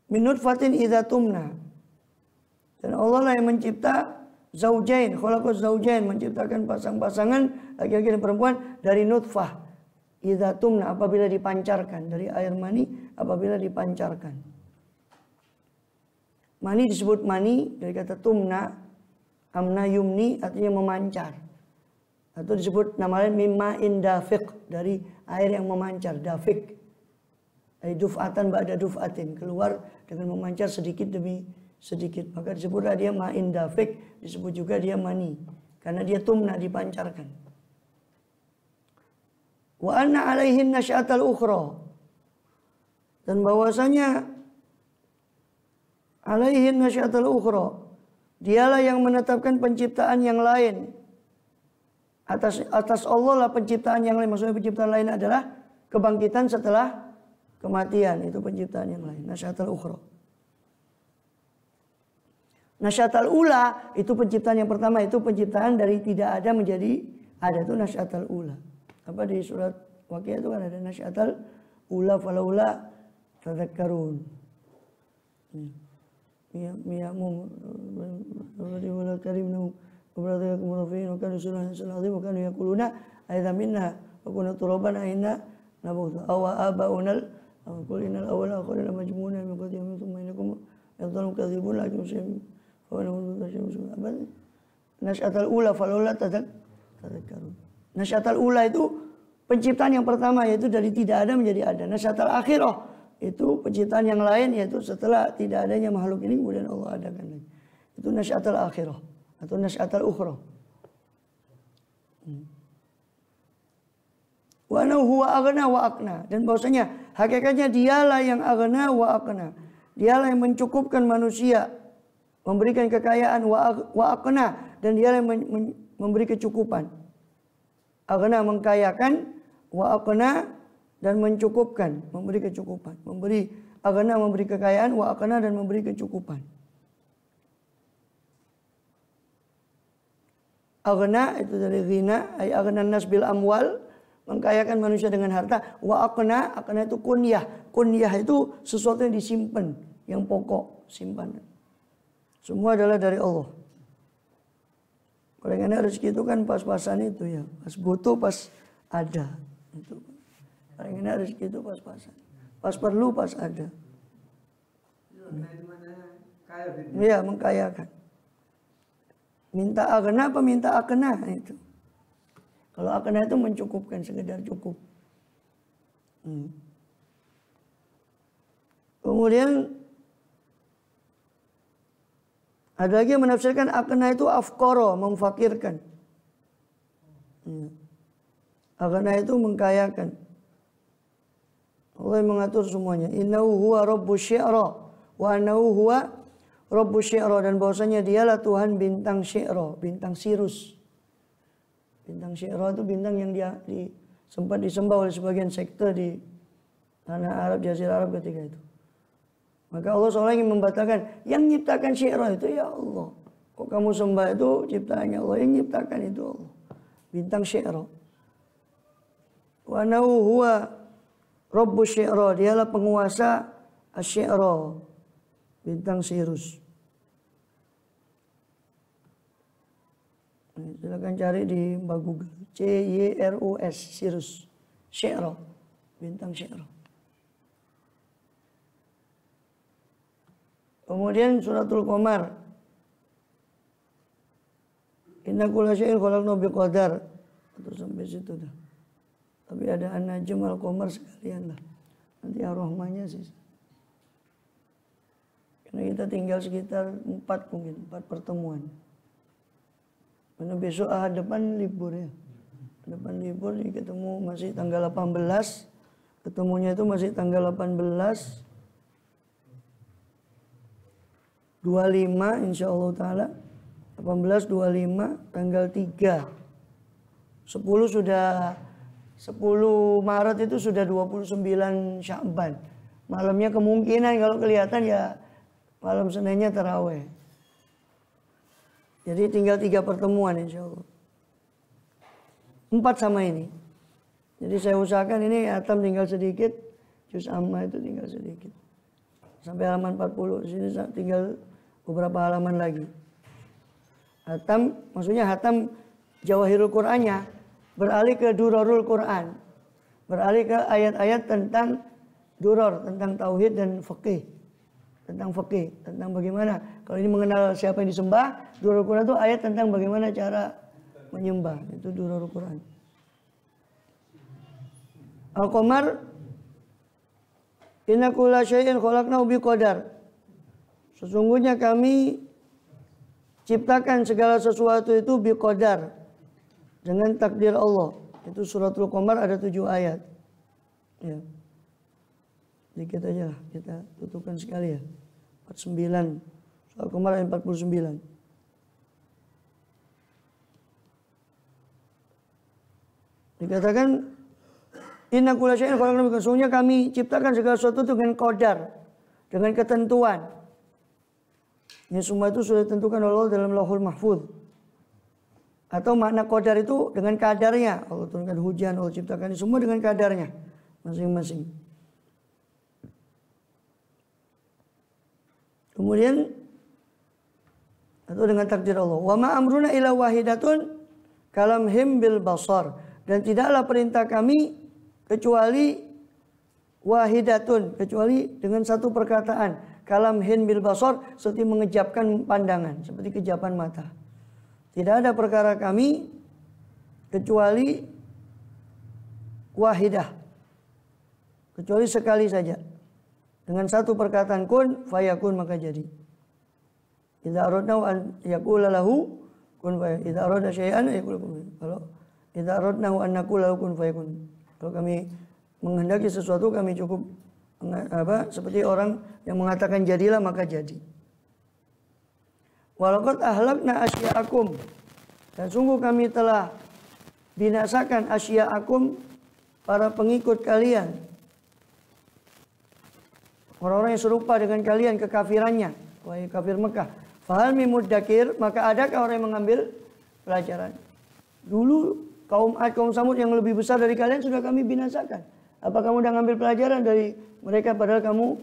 Min nutfatin idza tumna. Dan Allah lah yang mencipta zaujain, khalaqaz zaujain, menciptakan pasang-pasangan laki-laki dan perempuan dari nutfah. Idza tumna, apabila dipancarkan, dari air mani apabila dipancarkan. Mani disebut mani dari kata tumna, amna yumni artinya memancar. Atau disebut nama lain mimma indafiq, dari air yang memancar, dafik. Duf'atan ba'da duf'atin, keluar dengan memancar sedikit demi sedikit. Maka disebutlah dia ma'in dafik, disebut juga dia mani. Karena dia tumna, dipancarkan. Wa anna alaihin nasya'atal ukhra. Dan bahwasanya alaihin nasya'atal ukhra, dialah yang menetapkan penciptaan yang lain. Atas Allah lah penciptaan yang lain. Maksudnya penciptaan lain adalah kebangkitan setelah kematian. Itu penciptaan yang lain. Nasya'atal ukhra. Nasya'atal ula itu penciptaan yang pertama. Itu penciptaan dari tidak ada menjadi ada. Itu nasya'atal ula. Apa di surat Waqiah itu kan ada nasya'atal ula falaula tadzakkarun. Miyamum wala karimnu وَبَرَدَكَ مُرَفِينَ وَكَانُوا سُرَهًا سَلَعَظِيمًا وَكَانُوا يَقُولُونَ أَإِذَا مِنَّا وَكُنَّا تُرَابًا أَإِنَّا لَمَبْعُوثُونَ أَوْ آبَاؤُنَا قُلْ إِنَّ الْأَوَّلِينَ وَالْآخِرِينَ لَمَجْمُوعُونَ إِلَى مِيقَاتِ يَوْمٍ ثُمَّ إِنَّكُمْ أَيُّهَا الْكَاذِبُونَ لَكِنَّ شَيْئًا Nasya'atal ula falaula tadzakkarun. Nasya'atal ula itu penciptaan yang pertama, yaitu dari tidak ada menjadi ada. Nasya'atal akhirah itu penciptaan yang lain, yaitu setelah tidak adanya makhluk ini kemudian Allah adakan lagi. Itu nasya'atal akhirah atau nasya'atal ukhra. Wa annahu huwa aghna wa aqna, dan bahwasanya hakikatnya dialah yang aghna wa aqna. Dialah yang mencukupkan manusia, memberikan kekayaan, wa aqna, dan dialah yang memberi kecukupan. Aghna mengkayakan, wa aqna dan mencukupkan, memberi kecukupan. Memberi aghna memberi kekayaan, wa aqna dan memberi kecukupan. Aghna itu dari ghina, ay aghnan nas bil amwal, mengkayakan manusia dengan harta. Wa aqna, aqna itu kunyah. Kunyah itu sesuatu yang disimpan, yang pokok, simpanan. Semua adalah dari Allah. Paling enak rezeki itu kan pas-pasan itu ya, pas butuh, pas ada. Itu. Paling enak rezeki itu pas-pasan. Pas perlu, pas ada. Iya, mengkayakan. Minta aghna apa minta aqna itu. Kalau aqna itu mencukupkan, sekedar cukup. Kemudian ada lagi yang menafsirkan aqna itu afqara, memfakirkan. Aghna itu mengkayakan. Allah yang mengatur semuanya. Innahu huwa rabbus syi'ra wa annahu huwa rabbus syi'ra, dan bahwasanya dialah Tuhan bintang syi'ra, bintang Sirus. Bintang syi'ra itu bintang yang sempat disembah oleh sebagian sekte di tanah Arab, Jazirah Arab ketika itu. Maka Allah seolah ingin membatalkan, yang menciptakan syi'ra itu ya Allah. Kok kamu sembah itu ciptaannya Allah, yang menciptakan itu Allah. Bintang syi'ra. Wa annahu huwa rabbus syi'ra, dialah penguasa asy-syi'ra, bintang Sirus. Silakan cari di Mbak Google. CYRUS, Cirrus. Sya'ra, bintang Sya'ra. Kemudian suratul Qamar. Inna kulla syai'in khalaqnahu biqadar. Atau sampai situ dah. Tapi ada An-Najm Al-Qamar sekalian lah. Nanti Ar-Rahmannya sih. Karena kita tinggal sekitar 4 pertemuan. Karena besok Ahad depan libur ya. Depan libur jadi ketemu masih tanggal 18. Ketemunya itu masih tanggal 18. 25 insyaallah ta'ala. 18, 25, tanggal 3. 10 sudah 10 Maret itu sudah 29 Sya'ban. Malamnya kemungkinan kalau kelihatan ya malam Seninnya tarawih. Jadi tinggal 3 pertemuan insya Allah. 4 sama ini. Jadi saya usahakan ini hatam tinggal sedikit. Juz Amma itu tinggal sedikit. Sampai halaman 40. Di sini tinggal beberapa halaman lagi. Hatam, maksudnya hatam Jawahirul Qur'annya beralih ke Durarul Quran. Beralih ke ayat-ayat tentang duror, tentang tauhid dan fikih. Tentang fikih, tentang bagaimana. Kalau ini mengenal siapa yang disembah, Durarul Quran itu ayat tentang bagaimana cara menyembah. Itu Durarul Quran. Al-Qamar, inna kulla syai'in khalaqnahu biqadar. Sesungguhnya kami ciptakan segala sesuatu itu biqadar, dengan takdir Allah. Itu suratul Qamar ada 7 ayat. Ya. Dikit aja lah, kita tutupkan sekali ya. 49. Surat Qamar ayat 49. Dikatakan inna kulla syai'in khalaqnahu biqadar. Sesungguhnya kami ciptakan segala sesuatu dengan qadar, dengan ketentuan. Ini semua itu sudah ditentukan oleh Allah dalam Lauhul Mahfuz. Atau makna qadar itu dengan kadarnya. Allah turunkan hujan, Allah ciptakan ini semua dengan kadarnya masing-masing. Kemudian atau dengan takdir Allah. Wa ma amruna ila wahidatun kalamhim bil basar. Dan tidaklah perintah kami kecuali wahidatun, kecuali dengan satu perkataan. Kalamhin bil basar, seperti mengejapkan pandangan, seperti kejapan mata. Tidak ada perkara kami kecuali wahidah, kecuali sekali saja. Dengan satu perkataan kun fayakun, maka jadi. Idza aradna an yaqula lahu kun fayakun. Idza arada syai'an yaqulu kun fayakun. Kalau idza aradna an naqula lahu kun fayakun. Kalau kami menghendaki sesuatu, kami cukup seperti orang yang mengatakan jadilah maka jadi. Walaqad ahlakna asya'akum, dan sungguh kami telah binasakan asya'akum, para pengikut kalian, orang-orang yang serupa dengan kalian kekafirannya, wahai kafir Mekah. Fahal min muddakir, maka adakah orang yang mengambil pelajaran? Dulu kaum Ad, kaum Samud yang lebih besar dari kalian sudah kami binasakan. Apa kamu udah ngambil pelajaran dari mereka, padahal kamu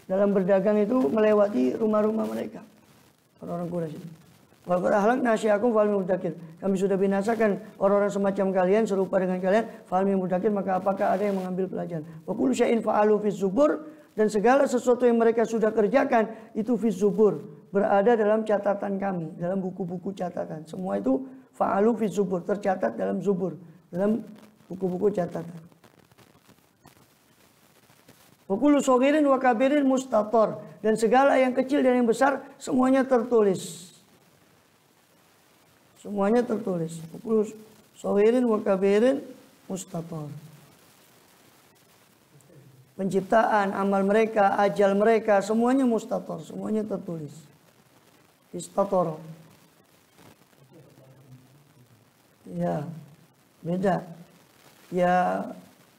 dalam berdagang itu melewati rumah-rumah mereka, orang-orang Quraisy. Walaqad ahlakna asya'akum fahal min muddakir. Kami sudah binasakan orang-orang semacam kalian, serupa dengan kalian, fahal min muddakir, maka apakah ada yang mengambil pelajaran? Wa kullu syai'in fa'alu fiz zubur, dan segala sesuatu yang mereka sudah kerjakan itu fiz zubur, berada dalam catatan kami, dalam buku-buku catatan. Semua itu fa'alu fiz zubur, tercatat dalam zubur, dalam buku-buku catatan. Wa kullu shaghirin wa kabirin mustatar, dan segala yang kecil dan yang besar semuanya tertulis. Semuanya tertulis. Wa kullu shaghirin wa kabirin mustatar. Penciptaan, amal mereka, ajal mereka, semuanya mustatar, semuanya tertulis. Istatar. Ya, beda. Ya,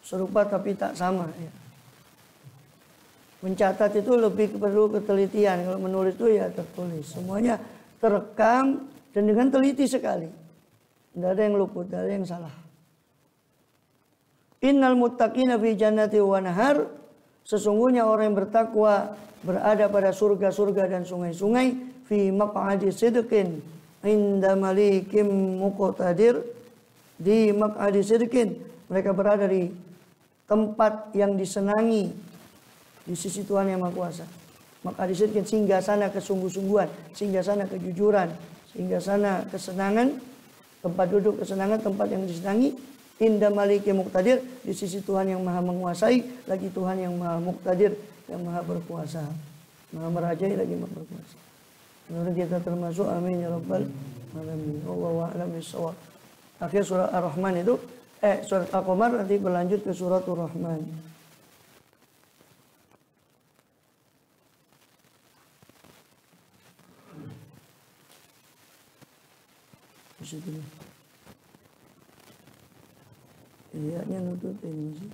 serupa tapi tak sama ya. Mencatat itu lebih perlu ketelitian. Kalau menulis itu ya tertulis. Semuanya terekam dan dengan teliti sekali. Tidak ada yang luput, tidak ada yang salah. Innal muttaqina fi jannati wa nahar. Sesungguhnya orang yang bertakwa berada pada surga-surga dan sungai-sungai. Fi maq'adi sidqin, inda malikim muqtadir di maq'adi sidqin, mereka berada di tempat yang disenangi di sisi Tuhan yang Maha Kuasa. Maq'adi sidqin, singgasana kesungguh-sungguhan, singgasana kejujuran, singgasana kesenangan, tempat duduk kesenangan, tempat yang disenangi. Inda malikim muqtadir, di sisi Tuhan yang Maha menguasai, lagi Tuhan yang Maha muqtadir, yang Maha berkuasa, Maha merajai lagi Maha berkuasa. Semoga kita termasuk, amin ya rabbal alamin. Wallahu a'lam bishawab. Akhir surat Ar-Rahman itu surat Al-Qamar, nanti berlanjut ke suratul Rahman. Di situ. Iya, nutupin masih.